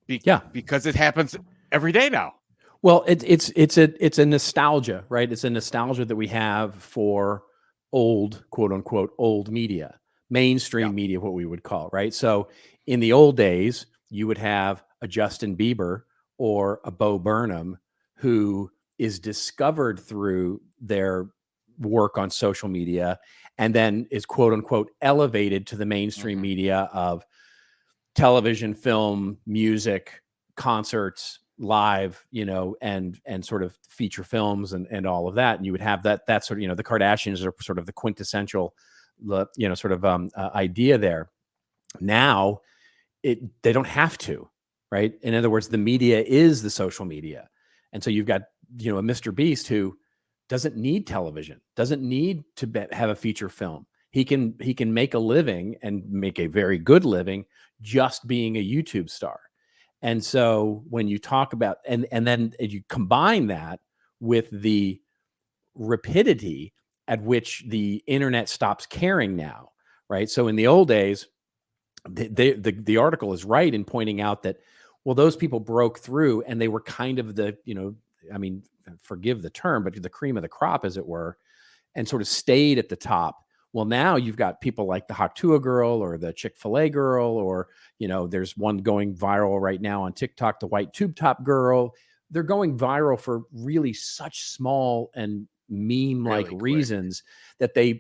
Speaker 1: Because it happens every day now.
Speaker 2: Well, it's a nostalgia, right? It's a nostalgia that we have for old, quote unquote, old media, mainstream media, what we would call, right? So in the old days, you would have a Justin Bieber or a Bo Burnham who is discovered through their work on social media and then is, quote unquote, elevated to the mainstream media of television, film, music, concerts, live, and sort of feature films and all of that. And you would have that sort of, the Kardashians are sort of the quintessential, idea there. Now they don't have to, right? In other words, the media is the social media. And so you've got, a Mr. Beast who doesn't need television, doesn't need to have a feature film. He can make a living and make a very good living just being a YouTube star. And so when you talk about, and then you combine that with the rapidity at which the internet stops caring now, right? So in the old days, the article is right in pointing out that, well, those people broke through and they were kind of the, forgive the term, but the cream of the crop, as it were, and sort of stayed at the top. Well, now you've got people like the Haktua girl or the Chick-fil-A girl, or, there's one going viral right now on TikTok, the white tube top girl. They're going viral for really such small and meme-like
Speaker 1: Really
Speaker 2: reasons that they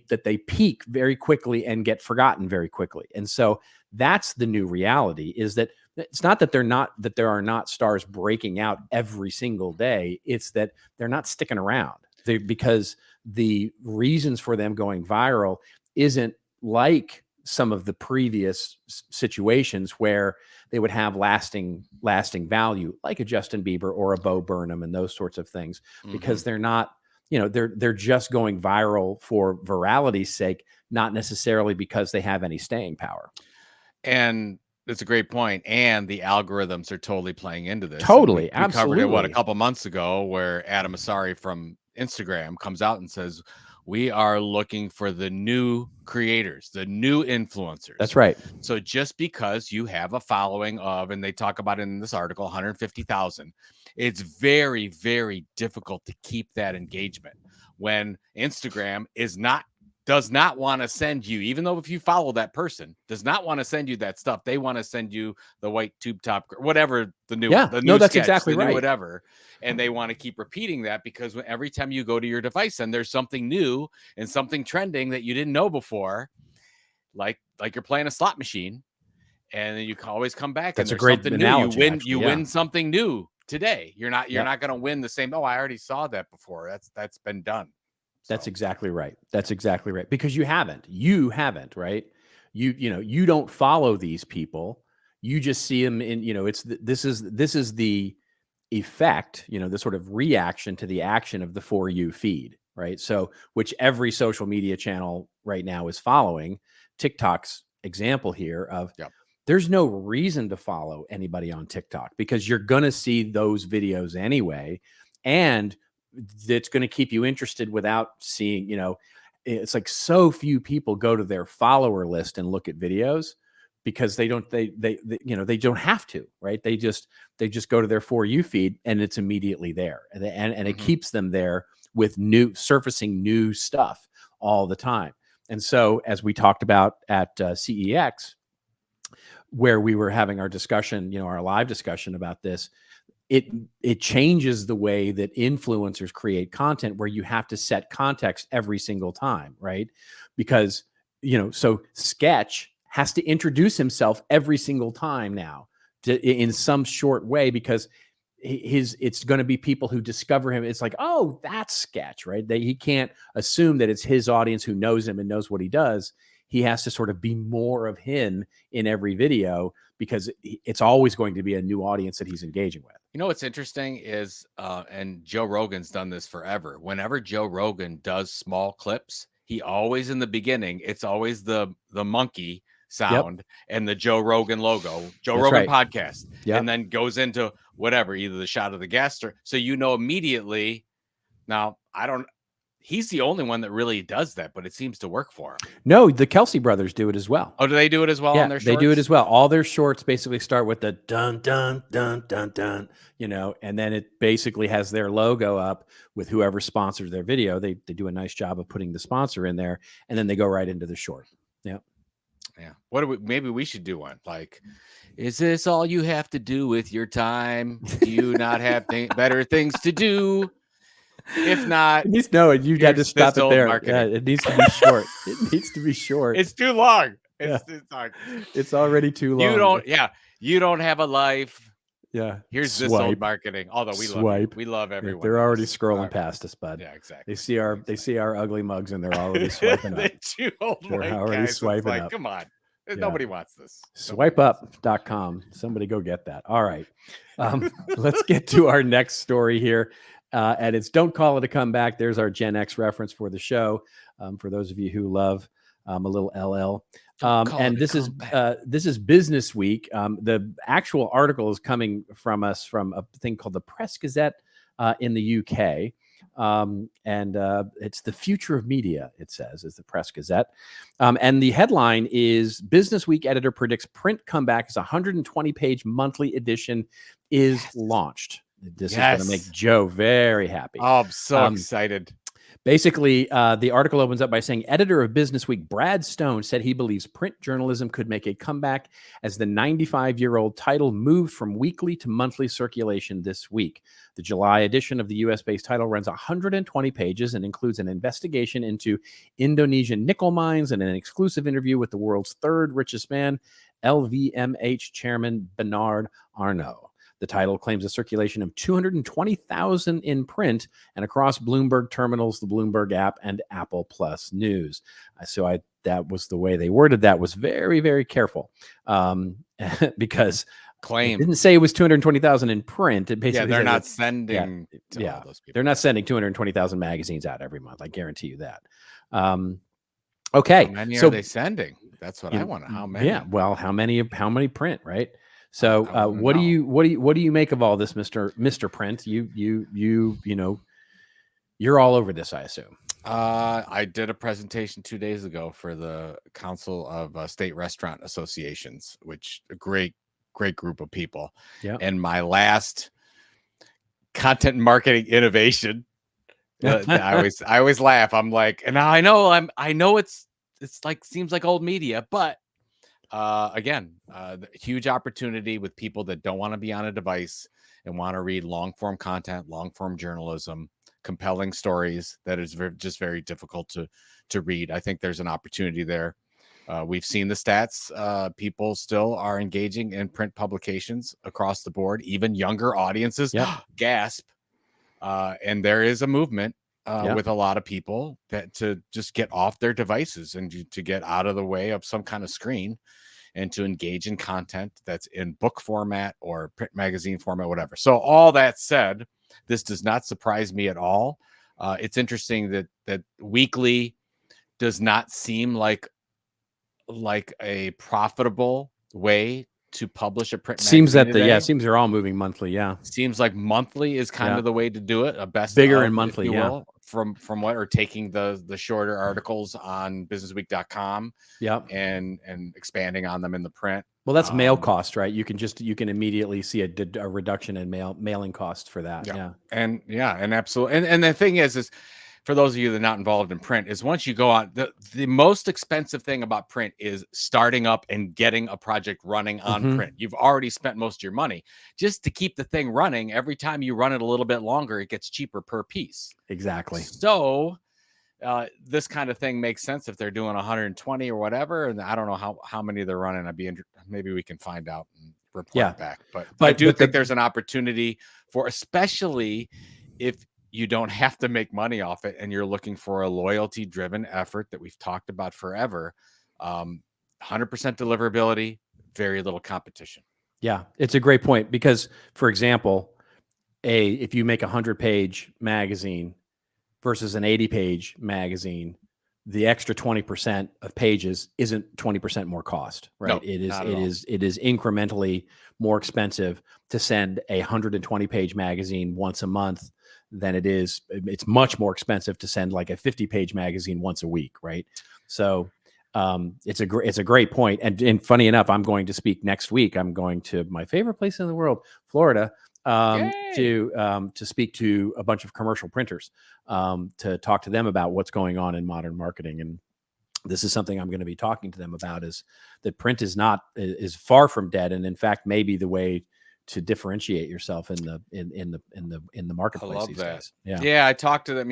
Speaker 2: peak very quickly and get forgotten very quickly. And so that's the new reality, is that it's not that there are not stars breaking out every single day. It's that they're not sticking around because the reasons for them going viral isn't like some of the previous situations where they would have lasting value, like a Justin Bieber or a Bo Burnham and those sorts of things, because they're not, they're just going viral for virality's sake, not necessarily because they have any staying power.
Speaker 1: And that's a great point. And the algorithms are totally playing into this.
Speaker 2: Totally,
Speaker 1: We covered it, a
Speaker 2: absolutely.
Speaker 1: couple months ago, where Adam Asari from Instagram comes out and says, we are looking for the new creators, the new influencers.
Speaker 2: That's right.
Speaker 1: So just because you have a following of, and they talk about in this article, 150,000, it's very, very difficult to keep that engagement when Instagram does not want to send you, even though if you follow that person, does not want to send you that stuff. They want to send you the white tube top, whatever the new, the new
Speaker 2: that's
Speaker 1: sketch,
Speaker 2: exactly
Speaker 1: the new
Speaker 2: right.
Speaker 1: whatever. And they want to keep repeating that because every time you go to your device and there's something new and something trending that you didn't know before, like you're playing a slot machine, and then you can always come back.
Speaker 2: That's
Speaker 1: and
Speaker 2: a great
Speaker 1: something
Speaker 2: analogy,
Speaker 1: new. You win.
Speaker 2: actually,
Speaker 1: You
Speaker 2: yeah.
Speaker 1: win something new today. You're not going to win the same. Oh, I already saw that before. That's been done.
Speaker 2: That's exactly right. That's exactly right. Because you haven't, right? You don't follow these people. You just see them in, this is the effect, the sort of reaction to the action of the For You feed, right? So, which every social media channel right now is following. TikTok's example here of, there's no reason to follow anybody on TikTok because you're going to see those videos anyway. And that's going to keep you interested without seeing, it's like so few people go to their follower list and look at videos because they don't have to, right? They just go to their For You feed and it's immediately there. And it keeps them there with surfacing new stuff all the time. And so as we talked about at CEX, where we were having our discussion, our live discussion about this, it changes the way that influencers create content, where you have to set context every single time, right? Because, so Sketch has to introduce himself every single time now in some short way, because it's going to be people who discover him. It's like, oh, that's Sketch, right? He can't assume that it's his audience who knows him and knows what he does. He has to sort of be more of him in every video, because it's always going to be a new audience that he's engaging with.
Speaker 1: What's interesting is, and Joe Rogan's done this forever. Whenever Joe Rogan does small clips, he always, in the beginning, it's always the monkey sound and the Joe Rogan logo, Rogan podcast, and then goes into whatever, either the shot of the guest or, so immediately. Now, he's the only one that really does that, but it seems to work for him.
Speaker 2: No, the Kelsey brothers do it as well.
Speaker 1: Oh, do they do it as well on their shorts?
Speaker 2: They do it as well. All their shorts basically start with the dun, dun, dun, dun, dun, and then it basically has their logo up with whoever sponsors their video. They do a nice job of putting the sponsor in there, and then they go right into the short. Yeah.
Speaker 1: Maybe we should do one. Like, is this all you have to do with your time? Do you not have better things to do? If not,
Speaker 2: you got to stop it there.
Speaker 1: Marketing.
Speaker 2: Yeah, it needs to be short. It needs to be short.
Speaker 1: It's too long.
Speaker 2: It's already too long.
Speaker 1: You don't have a life.
Speaker 2: Yeah.
Speaker 1: Here's this old marketing. Although we love everyone.
Speaker 2: They're already scrolling past us, bud.
Speaker 1: Yeah, exactly.
Speaker 2: They see our ugly mugs and they're already swiping up.
Speaker 1: They're
Speaker 2: already swiping up.
Speaker 1: Come on. Nobody wants this.
Speaker 2: Swipeup.com. Somebody go get that. All right. Let's get to our next story here. And it's Don't Call It a Comeback. There's our Gen X reference for the show. For those of you who love a little LL. And this is Businessweek. The actual article is coming from us from a thing called the Press Gazette in the UK. And it's the future of media, it says, is the Press Gazette. And the headline is Businessweek editor predicts print comeback as 120-page monthly edition is launched. This is going to make Joe very happy.
Speaker 1: Oh, I'm so excited.
Speaker 2: Basically, the article opens up by saying editor of Businessweek Brad Stone said he believes print journalism could make a comeback as the 95-year-old title moved from weekly to monthly circulation this week. The July edition of the U.S.-based title runs 120 pages and includes an investigation into Indonesian nickel mines and an exclusive interview with the world's third richest man, LVMH chairman Bernard Arnault. The title claims a circulation of 220,000 in print and across Bloomberg terminals, the Bloomberg app, and Apple Plus News. That was the way they worded that, was very, very careful, because it didn't say it was 220,000 in print. It basically
Speaker 1: they're
Speaker 2: said
Speaker 1: not sending to all those people.
Speaker 2: They're not sending 220,000 magazines out every month. I guarantee you that. Okay.
Speaker 1: How many are they sending? That's what I want to know. How many?
Speaker 2: Yeah. Well, how many print, right? So what do you make of all this, Mr. Print? You're all over this, I assume.
Speaker 1: I did a presentation 2 days ago for the Council of State Restaurant Associations, which a great group of people.
Speaker 2: Yeah.
Speaker 1: And my last content marketing innovation, I always laugh. I'm like, and now I know it's like, seems like old media, but again, huge opportunity with people that don't want to be on a device and want to read long form content, long form journalism, compelling stories that is just very difficult to read. I think there's an opportunity there. We've seen the stats. People still are engaging in print publications across the board, even younger audiences.
Speaker 2: Yep.
Speaker 1: Gasp. And there is a movement with a lot of people that to just get off their devices and to get out of the way of some kind of screen and to engage in content that's in book format or print magazine format, whatever. So all that said, this does not surprise me at all. It's interesting that weekly does not seem like a profitable way to publish a print magazine.
Speaker 2: Seems they're all moving monthly. Yeah.
Speaker 1: Seems like monthly is kind of the way to do it. A best
Speaker 2: bigger and monthly,
Speaker 1: if you will, from what, or taking the shorter articles on businessweek.com and expanding on them in the print.
Speaker 2: Well, that's mail cost, right? You can immediately see a reduction in mailing cost for that. Yeah.
Speaker 1: And absolutely. And the thing is for those of you that are not involved in print, is once you go on, the most expensive thing about print is starting up and getting a project running on print. You've already spent most of your money. Just to keep the thing running, every time you run it a little bit longer, it gets cheaper per piece.
Speaker 2: Exactly.
Speaker 1: So this kind of thing makes sense if they're doing 120 or whatever. And I don't know how many they're running. Maybe we can find out and report back. But I do think there's an opportunity for, especially if you don't have to make money off it and you're looking for a loyalty driven effort that we've talked about forever. 100% deliverability, very little competition.
Speaker 2: Yeah, it's a great point because, for example, if you make 100-page magazine versus an 80-page magazine, the extra 20% of pages isn't 20% more cost, right?
Speaker 1: No,
Speaker 2: it is incrementally more expensive to send a 120-page magazine once a month than it's much more expensive to send like a 50-page magazine once a week, right? So it's a great point. And funny enough, I'm going to speak next week. I'm going to my favorite place in the world, Florida, to speak to a bunch of commercial printers, to talk to them about what's going on in modern marketing. And this is something I'm going to be talking to them about, is that print is far from dead, and in fact maybe the way to differentiate yourself in the marketplace.
Speaker 1: I love
Speaker 2: these
Speaker 1: that.
Speaker 2: days.
Speaker 1: Yeah, I talked to them.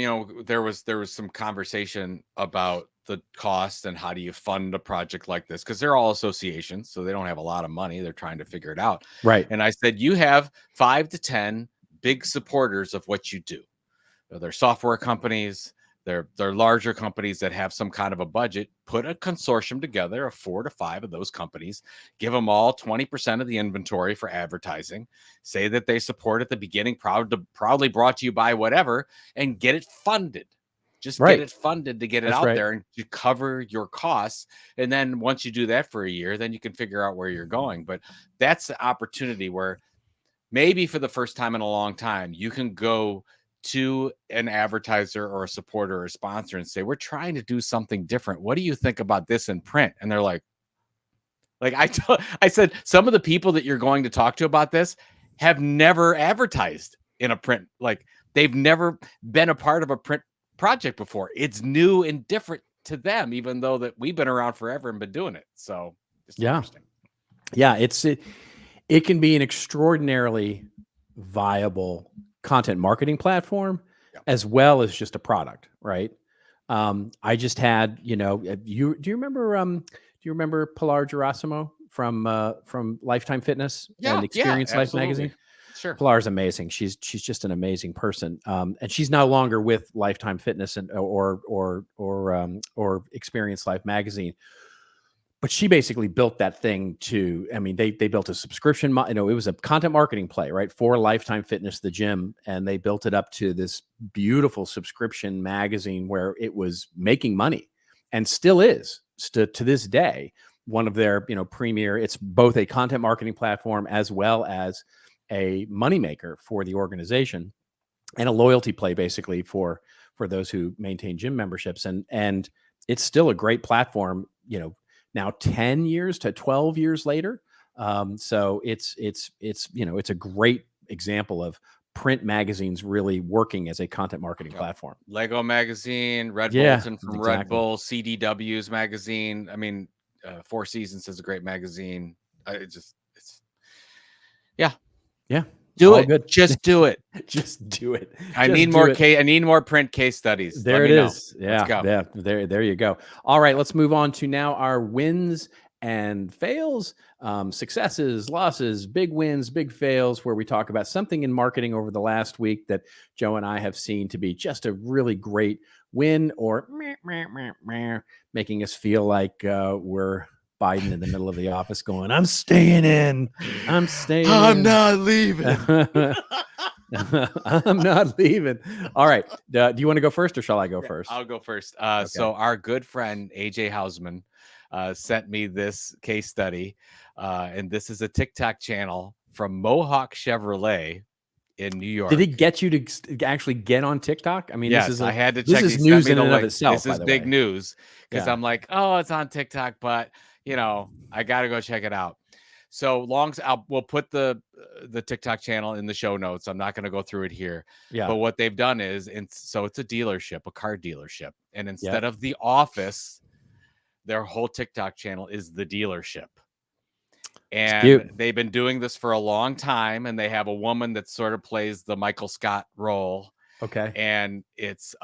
Speaker 1: There was some conversation about the cost and how do you fund a project like this, because they're all associations, so they don't have a lot of money. They're trying to figure it out,
Speaker 2: right?
Speaker 1: And I said, you have 5 to 10 big supporters of what you do. They're software companies. They're larger companies that have some kind of a budget. Put a consortium together of 4 to 5 of those companies, give them all 20% of the inventory for advertising, say that they support at the beginning, proudly brought to you by whatever, and get it funded. Just get it funded to get it out there and to cover your costs. And then once you do that for a year, then you can figure out where you're going. But that's the opportunity where maybe for the first time in a long time, you can go to an advertiser or a supporter or a sponsor and say, we're trying to do something different. What do you think about this in print? And they're like I said, some of the people that you're going to talk to about this have never advertised in a print. Like, they've never been a part of a print project before. It's new and different to them, even though that we've been around forever and been doing it. So it's interesting.
Speaker 2: Yeah, it can be an extraordinarily viable content marketing platform, as well as just a product, right? I just had, do you remember Pilar Gerasimo from Lifetime Fitness and Experience Life magazine?
Speaker 1: Sure.
Speaker 2: Pilar's amazing. She's just an amazing person. And she's no longer with Lifetime Fitness or Experience Life magazine. But she basically built that thing to, I mean, they built a subscription, it was a content marketing play, right? For Lifetime Fitness, the gym. And they built it up to this beautiful subscription magazine where it was making money and still is to this day, one of their, premier, it's both a content marketing platform as well as a moneymaker for the organization and a loyalty play basically for those who maintain gym memberships. And it's still a great platform, now 10 years to 12 years later. So it's a great example of print magazines really working as a content marketing platform.
Speaker 1: Lego magazine, Red Bulletin from Red Bull, CDW's magazine. I mean, Four Seasons is a great magazine.
Speaker 2: Yeah.
Speaker 1: Do
Speaker 2: all
Speaker 1: it.
Speaker 2: Good.
Speaker 1: Just do it.
Speaker 2: Just do it.
Speaker 1: I need more I need more print case studies.
Speaker 2: There it is.
Speaker 1: Yeah. Let's go.
Speaker 2: Yeah. There you go. All right. Let's move on to now our wins and fails, successes, losses, big wins, big fails, where we talk about something in marketing over the last week that Joe and I have seen to be just a really great win or making us feel like we're Biden in the middle of the office going, I'm staying in. I'm
Speaker 1: not leaving.
Speaker 2: I'm not leaving. All right. Do you want to go first or shall I go first?
Speaker 1: I'll go first.
Speaker 2: Okay.
Speaker 1: So our good friend, AJ Hausman, sent me this case study. And this is a TikTok channel from Mohawk Chevrolet in New York.
Speaker 2: Did it get you to actually get on TikTok? I mean,
Speaker 1: yes, I had to check.
Speaker 2: This is news in and of itself.
Speaker 1: This is big news because I'm like, oh, it's on TikTok, but I got to go check it out. So we'll put the TikTok channel in the show notes. I'm not going to go through it here.
Speaker 2: Yeah.
Speaker 1: But what they've done is, so it's a dealership, a car dealership. And instead of the office, their whole TikTok channel is the dealership. And they've been doing this for a long time. And they have a woman that sort of plays the Michael Scott role.
Speaker 2: Okay.
Speaker 1: And it's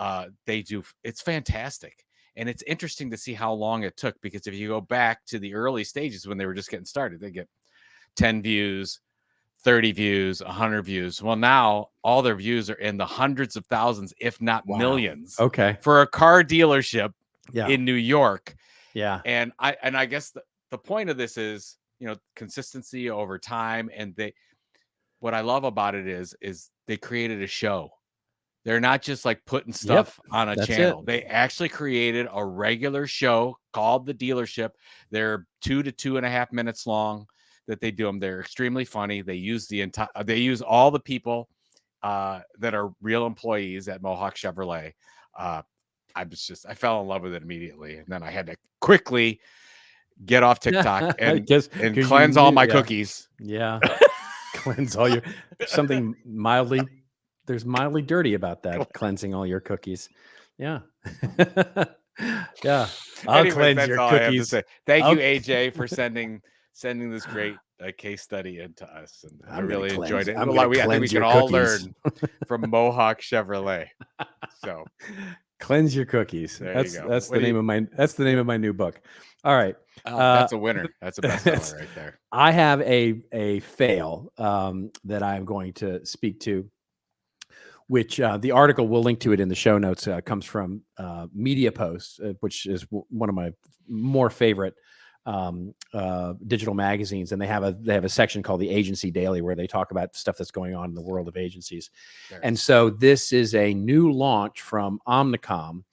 Speaker 1: fantastic. And it's interesting to see how long it took, because if you go back to the early stages when they were just getting started, they get 10 views, 30 views, 100 views. Well, now all their views are in the hundreds of thousands, if not millions.
Speaker 2: Okay.
Speaker 1: For a car dealership in New York.
Speaker 2: Yeah.
Speaker 1: And I guess the point of this is, consistency over time. And what I love about it is they created a show. They're not just like putting stuff on a channel. They actually created a regular show called The Dealership. They're 2 to 2.5 minutes long that they do them. They're extremely funny. They use all the people that are real employees at Mohawk Chevrolet. I fell in love with it immediately. And then I had to quickly get off TikTok and cleanse all my cookies.
Speaker 2: Yeah. Cleanse all something there's mildly dirty about that, cleansing all your cookies. Yeah. Yeah. I'll cleanse your cookies.
Speaker 1: Thank you, AJ, for sending this great case study into us. And I really enjoyed it. I think we can all learn from Mohawk Chevrolet. So
Speaker 2: cleanse your cookies. That's the name of my new book. All right.
Speaker 1: That's a winner. That's a bestseller right there.
Speaker 2: I have a fail that I'm going to speak to, which the article, we'll link to it in the show notes, comes from Media Post, which is one of my more favorite digital magazines. And they have a section called the Agency Daily, where they talk about stuff that's going on in the world of agencies. Sure. And so this is a new launch from Omnicom,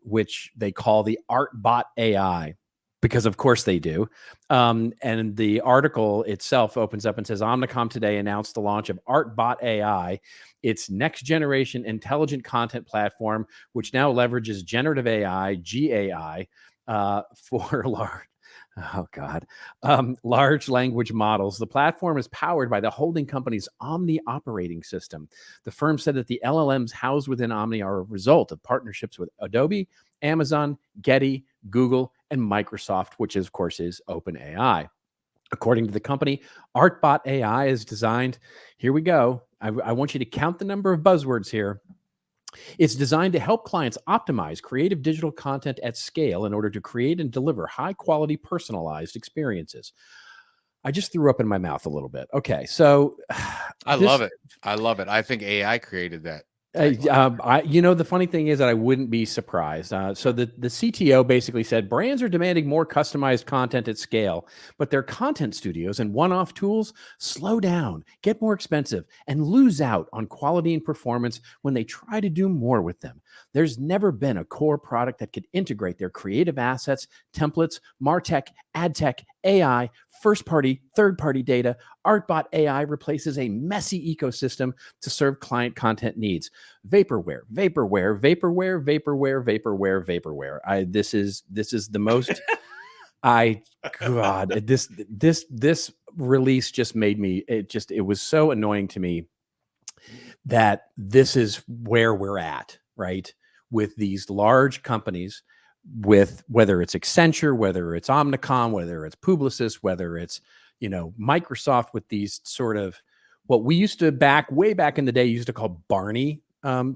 Speaker 2: which they call the ArtBotAI, because of course they do. And the article itself opens up and says, Omnicom today announced the launch of ArtBotAI, its next generation intelligent content platform, which now leverages generative AI, GAI, for large language models. The platform is powered by the holding company's Omni operating system. The firm said that the LLMs housed within Omni are a result of partnerships with Adobe, Amazon, Getty, Google, and Microsoft, which of course is OpenAI. According to the company, ArtBotAI is designed, here we go, I want you to count the number of buzzwords here. It's designed to help clients optimize creative digital content at scale in order to create and deliver high-quality, personalized experiences. I just threw up in my mouth a little bit. Okay, so
Speaker 1: I love it. I love it. I think AI created that.
Speaker 2: The funny thing is that I wouldn't be surprised. So the CTO basically said brands are demanding more customized content at scale, but their content studios and one-off tools slow down, get more expensive, and lose out on quality and performance when they try to do more with them. There's never been a core product that could integrate their creative assets, templates, MarTech, AdTech, AI, first-party, third-party data. ArtBotAI replaces a messy ecosystem to serve client content needs. Vaporware. This is the most. This release just made me. It was so annoying to me that this is where we're at, right? With these large companies, with whether it's Accenture, whether it's Omnicom, whether it's Publicis, whether it's Microsoft, with these sort of what we used to way back in the day used to call Barney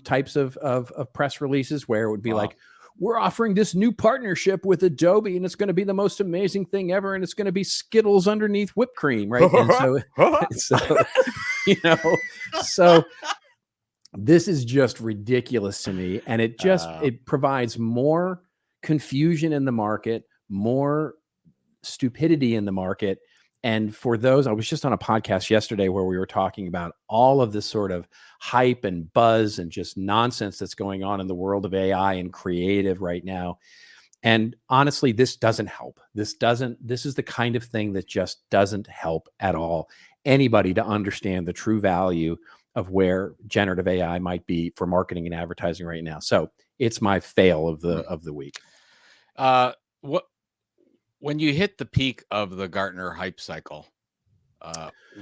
Speaker 2: types of press releases, where it would be like, we're offering this new partnership with Adobe, and it's going to be the most amazing thing ever, and it's going to be Skittles underneath whipped cream, right? And so this is just ridiculous to me, and it provides more confusion in the market, more stupidity in the market. And for those, I was just on a podcast yesterday where we were talking about all of this sort of hype and buzz and just nonsense that's going on in the world of AI and creative right now. And honestly, this doesn't help. This is the kind of thing that just doesn't help at all anybody to understand the true value of where generative AI might be for marketing and advertising right now. So it's my fail of the week.
Speaker 1: When you hit the peak of the Gartner hype cycle,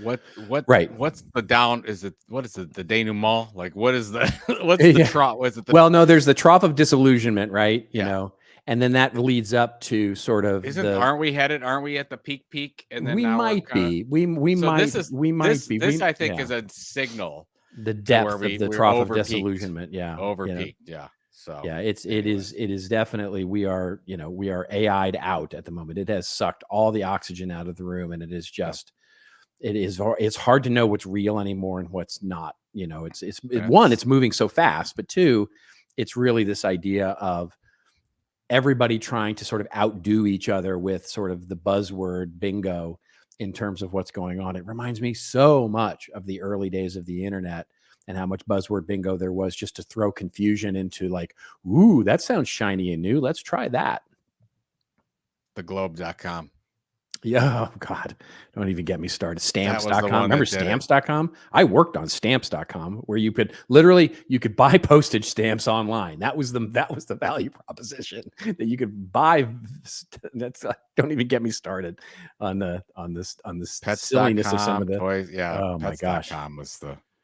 Speaker 1: what's the down? What is it? The denouement? Like, what is the trough?
Speaker 2: No, there's the trough of disillusionment, right? You know, and then that leads up to sort of
Speaker 1: aren't we at the peak? And then
Speaker 2: we might be.
Speaker 1: This I think is a signal.
Speaker 2: The depth of the trough of disillusionment. Yeah.
Speaker 1: Overpeaked. Yeah. So
Speaker 2: yeah, it is definitely, we are AI'd out at the moment. It has sucked all the oxygen out of the room, and it is just, it's hard to know what's real anymore and what's not. It's moving so fast, but two, it's really this idea of everybody trying to sort of outdo each other with sort of the buzzword bingo in terms of what's going on. It reminds me so much of the early days of the internet and how much buzzword bingo there was just to throw confusion into, like, ooh, that sounds shiny and new. Let's try that.
Speaker 1: Theglobe.com.
Speaker 2: Yeah. Oh God. Don't even get me started. Stamps.com. Remember Stamps.com? I worked on Stamps.com, where you could buy postage stamps online. That was the value proposition, that you could buy. Don't even get me started on this silliness of some of the
Speaker 1: toys. Yeah.
Speaker 2: Oh my gosh.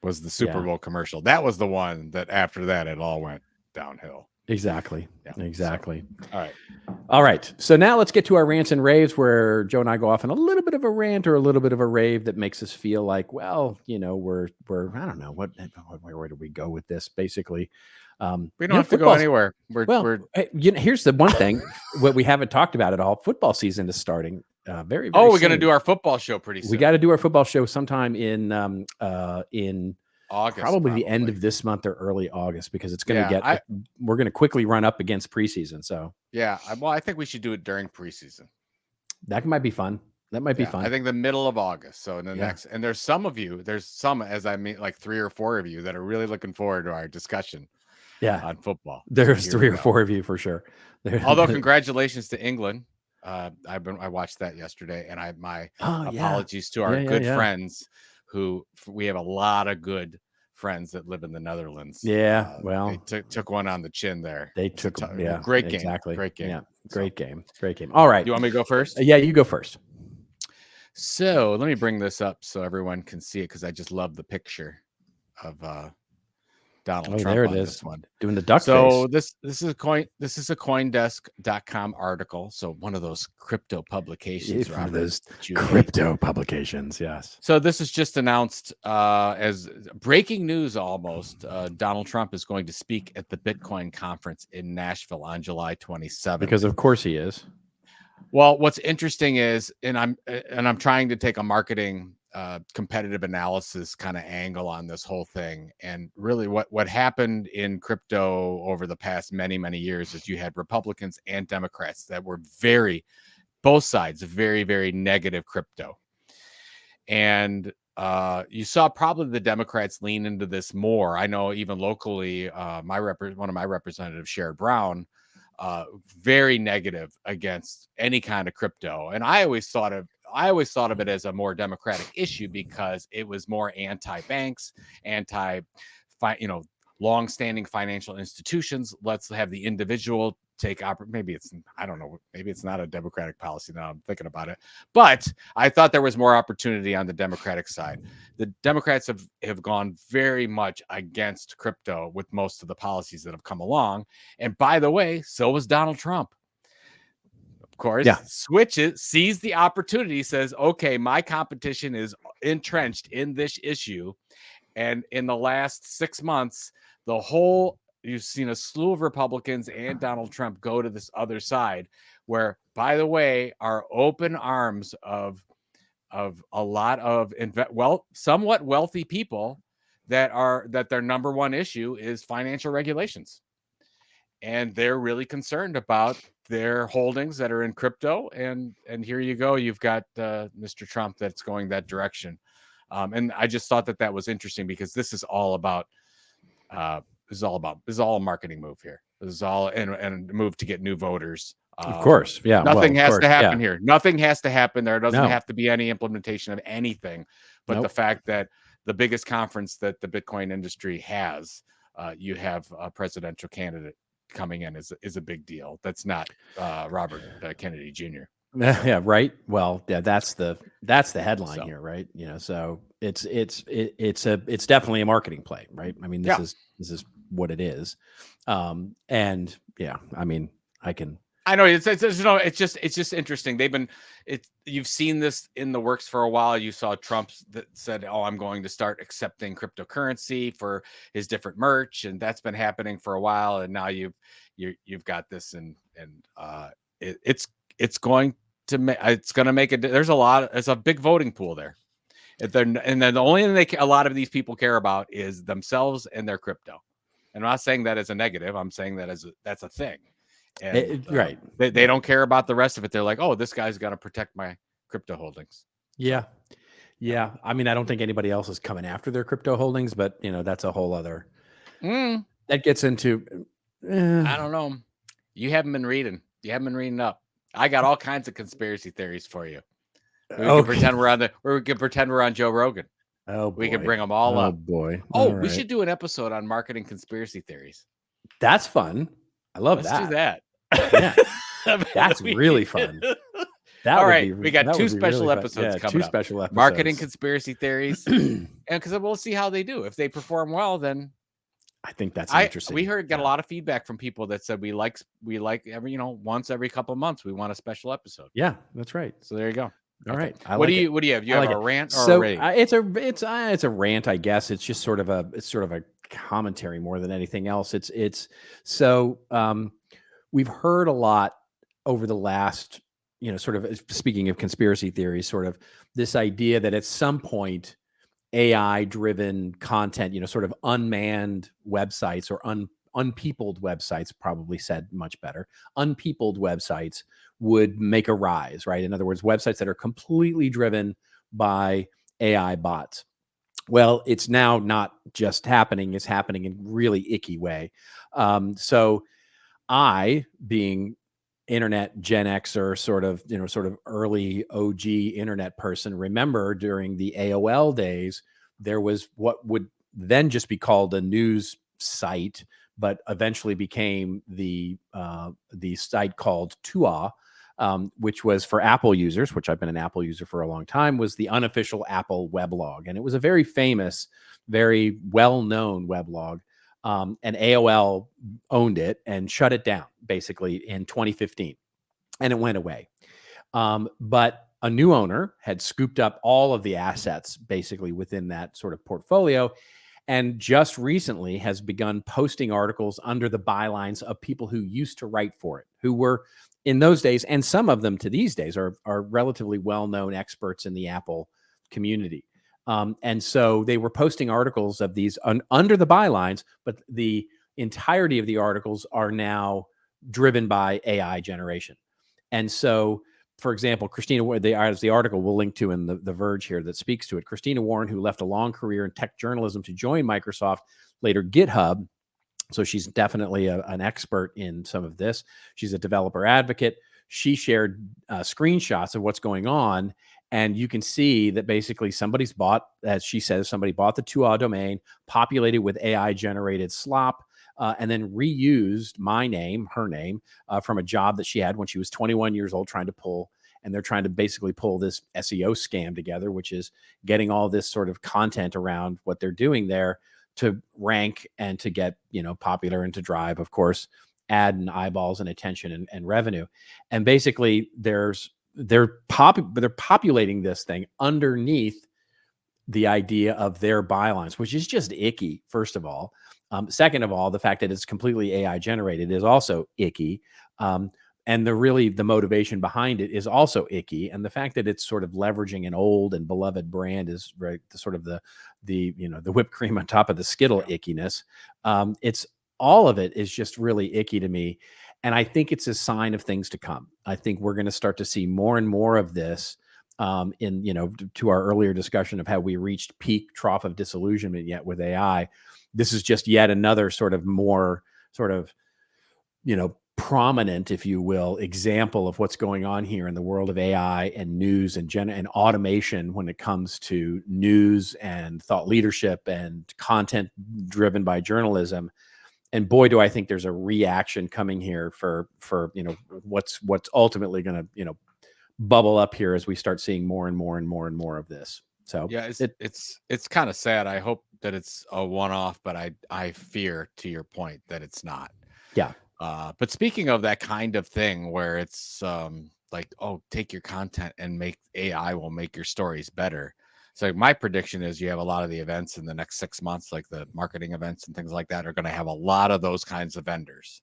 Speaker 1: Was the Super Bowl commercial. That was the one that after that it all went downhill.
Speaker 2: Exactly.
Speaker 1: Yeah,
Speaker 2: exactly.
Speaker 1: So,
Speaker 2: all right. So now let's get to our rants and raves, where Joe and I go off on a little bit of a rant or a little bit of a rave that makes us feel like, well, we're I don't know where do we go with this? Basically,
Speaker 1: we don't have to go anywhere.
Speaker 2: Here's the one thing what we haven't talked about at all. Football season is starting. Very
Speaker 1: we're going to do our football show pretty soon.
Speaker 2: We got to do our football show sometime in August, probably the end of this month or early August, because it's going to we're going to quickly run up against preseason. So
Speaker 1: I think we should do it during preseason.
Speaker 2: That might be fun. That might be fun.
Speaker 1: I think the middle of August. So in the next, and there's some, as I mean, like 3 or 4 of you that are really looking forward to our discussion. On football.
Speaker 2: There's 3 or 4 of you for sure.
Speaker 1: Although congratulations to England. I watched that yesterday, and my apologies to our good friends who we have a lot of good friends that live in the Netherlands.
Speaker 2: Well,
Speaker 1: they took one on the chin there.
Speaker 2: They took
Speaker 1: great game.
Speaker 2: Exactly.
Speaker 1: Great game.
Speaker 2: Yeah, great game. All right.
Speaker 1: You want me to go first?
Speaker 2: Yeah, you go first.
Speaker 1: So let me bring this up so everyone can see it, because I just love the picture of Donald Trump.
Speaker 2: There it
Speaker 1: on
Speaker 2: is.
Speaker 1: This one.
Speaker 2: Doing the duck
Speaker 1: so
Speaker 2: face.
Speaker 1: this is a CoinDesk.com article. So one of those crypto publications.
Speaker 2: One of those crypto publications. Yes.
Speaker 1: So this is just announced as breaking news almost. Donald Trump is going to speak at the Bitcoin conference in Nashville on July 27th.
Speaker 2: Because of course he is.
Speaker 1: Well, what's interesting is, and I'm trying to take a marketing competitive analysis kind of angle on this whole thing. And really what happened in crypto over the past many years is you had Republicans and Democrats that were both sides very, very negative crypto. And you saw probably the Democrats lean into this more. I know even locally, one of my representatives, Sherrod Brown, very negative against any kind of crypto. And I always thought of it as a more democratic issue because it was more anti-banks, long-standing financial institutions. Let's have the individual take maybe it's not a democratic policy now I'm thinking about it, but I thought there was more opportunity on the Democratic side. The Democrats have gone very much against crypto with most of the policies that have come along. And by the way, so was Donald Trump. Of course, switches, sees the opportunity, says, okay, my competition is entrenched in this issue. And in the last 6 months, you've seen a slew of Republicans and Donald Trump go to this other side where, by the way, are open arms of a lot of somewhat wealthy people that their number one issue is financial regulations. And they're really concerned about their holdings that are in crypto. And here you go. You've got Mr. Trump that's going that direction. And I just thought that was interesting because this is all about this is all a marketing move here. This is all and a move to get new voters.
Speaker 2: Of course. Yeah.
Speaker 1: Nothing has to happen here. Nothing has to happen. There doesn't
Speaker 2: No.
Speaker 1: have to be any implementation of anything. But the fact that the biggest conference that the Bitcoin industry has, you have a presidential candidate coming in is a big deal. That's not Robert Kennedy Jr.
Speaker 2: Yeah, right. Well, yeah, that's the headline here, right? So it's definitely a marketing play, right? I mean, this is what it is. And yeah, I mean, I know it's just interesting. You've seen this in the works for a while. You saw Trump that said, "Oh, I'm going to start accepting cryptocurrency for his different merch," and that's been happening for a while. And now you've got this, and it's going to make it. There's a big voting pool there. And then the only thing a lot of these people care about is themselves and their crypto. And I'm not saying that as a negative. I'm saying that that's a thing. And, right.
Speaker 1: They don't care about the rest of it. They're like, oh, this guy's got to protect my crypto holdings.
Speaker 2: Yeah. Yeah. I mean, I don't think anybody else is coming after their crypto holdings, but that's a whole other, that gets into,
Speaker 1: I don't know. You haven't been reading. You haven't been reading up. I got all kinds of conspiracy theories for you. We can pretend we're on Joe Rogan.
Speaker 2: Oh, boy.
Speaker 1: We can bring them all up.
Speaker 2: Oh boy.
Speaker 1: We should do an episode on marketing conspiracy theories.
Speaker 2: That's fun. I love
Speaker 1: Let's
Speaker 2: that.
Speaker 1: do that.
Speaker 2: Yeah. That's really fun.
Speaker 1: All right. We got two special episodes coming up.
Speaker 2: Special episodes.
Speaker 1: Marketing conspiration theories. And because we'll see how they do. If they perform well, then
Speaker 2: I think that's interesting.
Speaker 1: We got a lot of feedback from people that said we like once every couple of months we want a special episode.
Speaker 2: Yeah, that's right.
Speaker 1: So there you go.
Speaker 2: All right.
Speaker 1: What do you have? You have a rant or a rave?
Speaker 2: It's a rant, I guess. It's just sort of a commentary more than anything else. We've heard a lot over the last, sort of speaking of conspiracy theories, sort of this idea that at some point AI-driven content, sort of unmanned websites or unpeopled websites, probably said much better, unpeopled websites would make a rise, right? In other words, websites that are completely driven by AI bots. Well, it's now not just happening, it's happening in really icky way. So I, being internet Gen Xer, sort of early OG internet person, remember during the AOL days, there was what would then just be called a news site, but eventually became the site called Tua, which was for Apple users, which I've been an Apple user for a long time, was the unofficial Apple weblog. And it was a very famous, very well-known weblog. And AOL owned it and shut it down basically in 2015, and it went away. But a new owner had scooped up all of the assets basically within that sort of portfolio and just recently has begun posting articles under the bylines of people who used to write for it, who were in those days, and some of them to these days are relatively well-known experts in the Apple community. And so they were posting articles of these under the bylines, but the entirety of the articles are now driven by AI generation. And so, for example, Christina, as the article we'll link to in the Verge here that speaks to it, Christina Warren, who left a long career in tech journalism to join Microsoft, later GitHub. So she's definitely an expert in some of this. She's a developer advocate. She shared screenshots of what's going on. And you can see that basically somebody's bought, as she says, somebody bought the 2A domain, populated with AI-generated slop, and then reused my name, her name, from a job that she had when she was 21 years old trying to pull. And they're trying to basically pull this SEO scam together, which is getting all this sort of content around what they're doing there to rank and to get, popular and to drive, of course, ad and eyeballs and attention and revenue. And basically they're populating this thing underneath the idea of their bylines, which is just icky, first of all. Second of all, the fact that it's completely AI generated is also icky. And the motivation behind it is also icky. And the fact that it's sort of leveraging an old and beloved brand is right, the whipped cream on top of the Skittle ickiness. It's all of it is just really icky to me. And I think it's a sign of things to come. I think we're going to start to see more and more of this to our earlier discussion of how we reached peak trough of disillusionment yet with AI. This is just yet another more prominent, if you will, example of what's going on here in the world of AI and news and automation when it comes to news and thought leadership and content driven by journalism. And boy, do I think there's a reaction coming here for what's ultimately going to bubble up here as we start seeing more and more and more and more of this. So
Speaker 1: yeah, it's kind of sad. I hope that it's a one-off, but I fear, to your point, that it's not.
Speaker 2: Yeah.
Speaker 1: But speaking of that kind of thing where it's like, oh, take your content and AI will make your stories better. So my prediction is you have a lot of the events in the next 6 months, like the marketing events and things like that, are going to have a lot of those kinds of vendors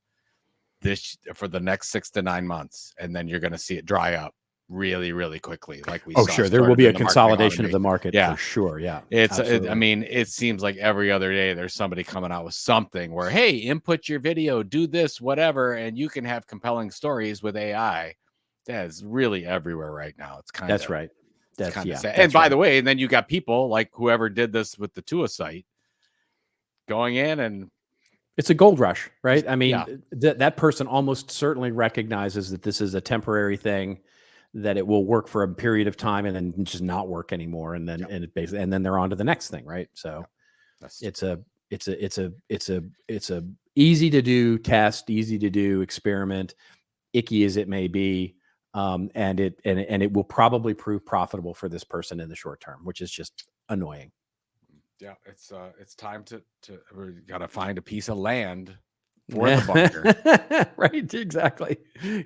Speaker 1: for the next 6 to 9 months. And then you're going to see it dry up really, really quickly. Like we saw.
Speaker 2: Sure. There will be a consolidation of the market. Yeah, for sure. Yeah.
Speaker 1: It seems like every other day there's somebody coming out with something where, hey, input your video, do this, whatever, and you can have compelling stories with AI. That is really everywhere right now. It's kind of,
Speaker 2: that's right.
Speaker 1: That's kind of sad. And by the way, and then you got people like whoever did this with the Tua site going in, and
Speaker 2: it's a gold rush, right? I mean, that person almost certainly recognizes that this is a temporary thing, that it will work for a period of time and then just not work anymore. And then, and then they're on to the next thing. Right. So it's a easy to do test, easy to do experiment, icky as it may be. And it will probably prove profitable for this person in the short term, which is just annoying.
Speaker 1: Yeah. It's time to we got to find a piece of land for the bunker.
Speaker 2: Right, exactly.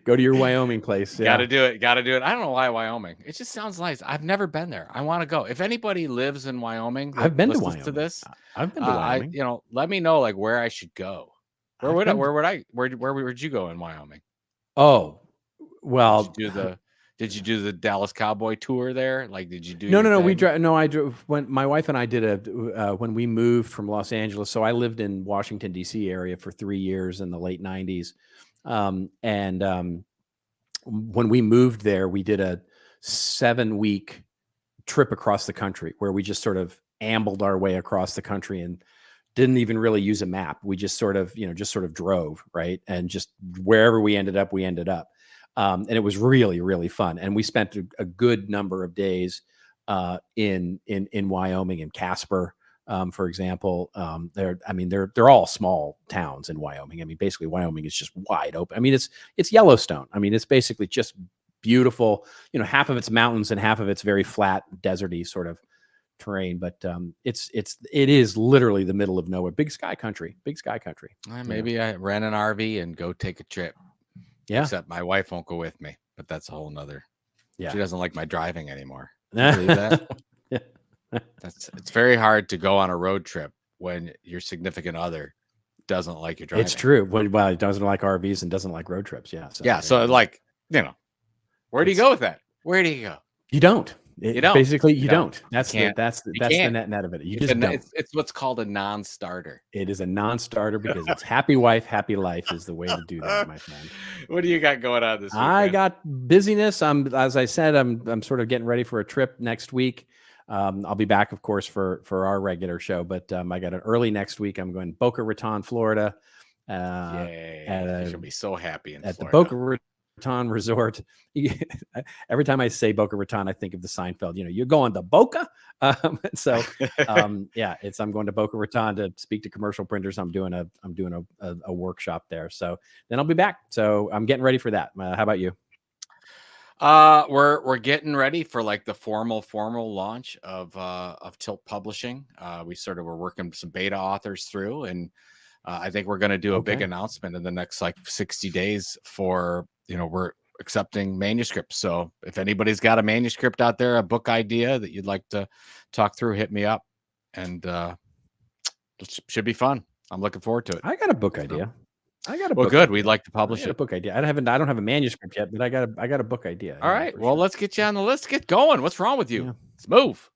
Speaker 2: Go to your Wyoming place.
Speaker 1: Got to do it. I don't know why Wyoming. It just sounds nice. I've never been there. I want to go. If anybody lives in Wyoming,
Speaker 2: I've been to Wyoming.
Speaker 1: To this,
Speaker 2: I've been to Wyoming.
Speaker 1: Let me know like where I should go. Where would you go in Wyoming?
Speaker 2: Oh, well,
Speaker 1: did you do the Dallas Cowboy tour there? Like, did you do?
Speaker 2: No, I drove when my wife and I did when we moved from Los Angeles. So I lived in Washington, D.C. area for 3 years in the late 90s. When we moved there, we did a 7-week trip across the country where we just sort of ambled our way across the country and didn't even really use a map. We just sort of drove, right? And just wherever we ended up. And it was really, really fun. And we spent a good number of days in Wyoming, in Casper, for example. They're all small towns in Wyoming. I mean, basically Wyoming is just wide open. I mean, it's Yellowstone. I mean, it's basically just beautiful, half of it's mountains and half of it's very flat, deserty sort of terrain. But it is literally the middle of nowhere. Big sky country.
Speaker 1: Maybe I rent an RV and go take a trip.
Speaker 2: Yeah.
Speaker 1: Except my wife won't go with me, but that's a whole nother.
Speaker 2: Yeah.
Speaker 1: She doesn't like my driving anymore. Can you believe that?
Speaker 2: Yeah.
Speaker 1: It's very hard to go on a road trip when your significant other doesn't like your driving.
Speaker 2: It's true. Well, it doesn't like RVs and doesn't like road trips. Yeah.
Speaker 1: Yeah. So like, where do you go with that? Where do you go?
Speaker 2: You don't.
Speaker 1: You don't.
Speaker 2: Basically, you
Speaker 1: don't.
Speaker 2: don't. That's
Speaker 1: You
Speaker 2: the net of it. You just don't.
Speaker 1: It's what's called a non-starter.
Speaker 2: It is a non-starter because it's happy wife, happy life is the way to do that, my friend.
Speaker 1: What do you got going on this week?
Speaker 2: I got busyness. As I said, I'm sort of getting ready for a trip next week. I'll be back, of course, for our regular show, but I got an early next week. I'm going to Boca Raton, Florida.
Speaker 1: Yay! You'll be so happy
Speaker 2: at the Boca Raton Resort. Every time I say Boca Raton, I think of the Seinfeld. You're going to Boca. I'm going to Boca Raton to speak to commercial printers. I'm doing a workshop there. So then I'll be back. So I'm getting ready for that. How about you?
Speaker 1: We're getting ready for like the formal launch of Tilt Publishing. We sort of were working some beta authors through, and I think we're going to do a big announcement in the next like 60 days for, we're accepting manuscripts. So if anybody's got a manuscript out there, a book idea that you'd like to talk through, hit me up, and it should be fun. I'm looking forward to it.
Speaker 2: I got a book idea.
Speaker 1: Good. We'd like to publish it.
Speaker 2: A book idea. I don't have a manuscript yet, but I got a book idea.
Speaker 1: All right. Well, let's get you on the list. Get going. What's wrong with you?
Speaker 2: Yeah.
Speaker 1: Let's move.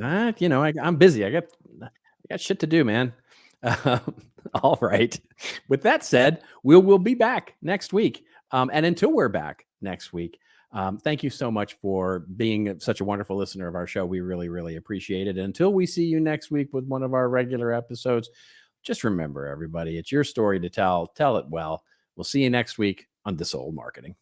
Speaker 2: I'm busy. I got shit to do, man. All right. With that said, we'll be back next week. And until we're back next week, thank you so much for being such a wonderful listener of our show. We really, really appreciate it. And until we see you next week with one of our regular episodes, just remember, everybody, it's your story to tell. Tell it well. We'll see you next week on This Old Marketing.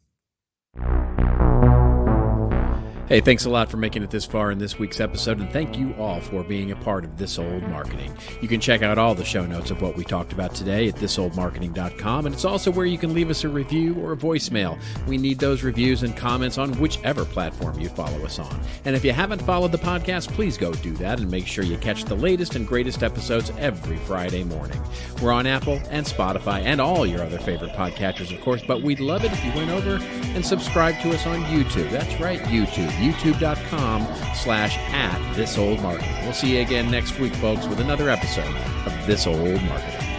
Speaker 2: Hey, thanks a lot for making it this far in this week's episode, and thank you all for being a part of This Old Marketing. You can check out all the show notes of what we talked about today at thisoldmarketing.com, and it's also where you can leave us a review or a voicemail. We need those reviews and comments on whichever platform you follow us on. And if you haven't followed the podcast, please go do that and make sure you catch the latest and greatest episodes every Friday morning. We're on Apple and Spotify and all your other favorite podcatchers, of course, but we'd love it if you went over and subscribed to us on YouTube. That's right, YouTube. youtube.com/@thisoldmarketing. We'll see you again next week, folks, with another episode of This Old Marketing.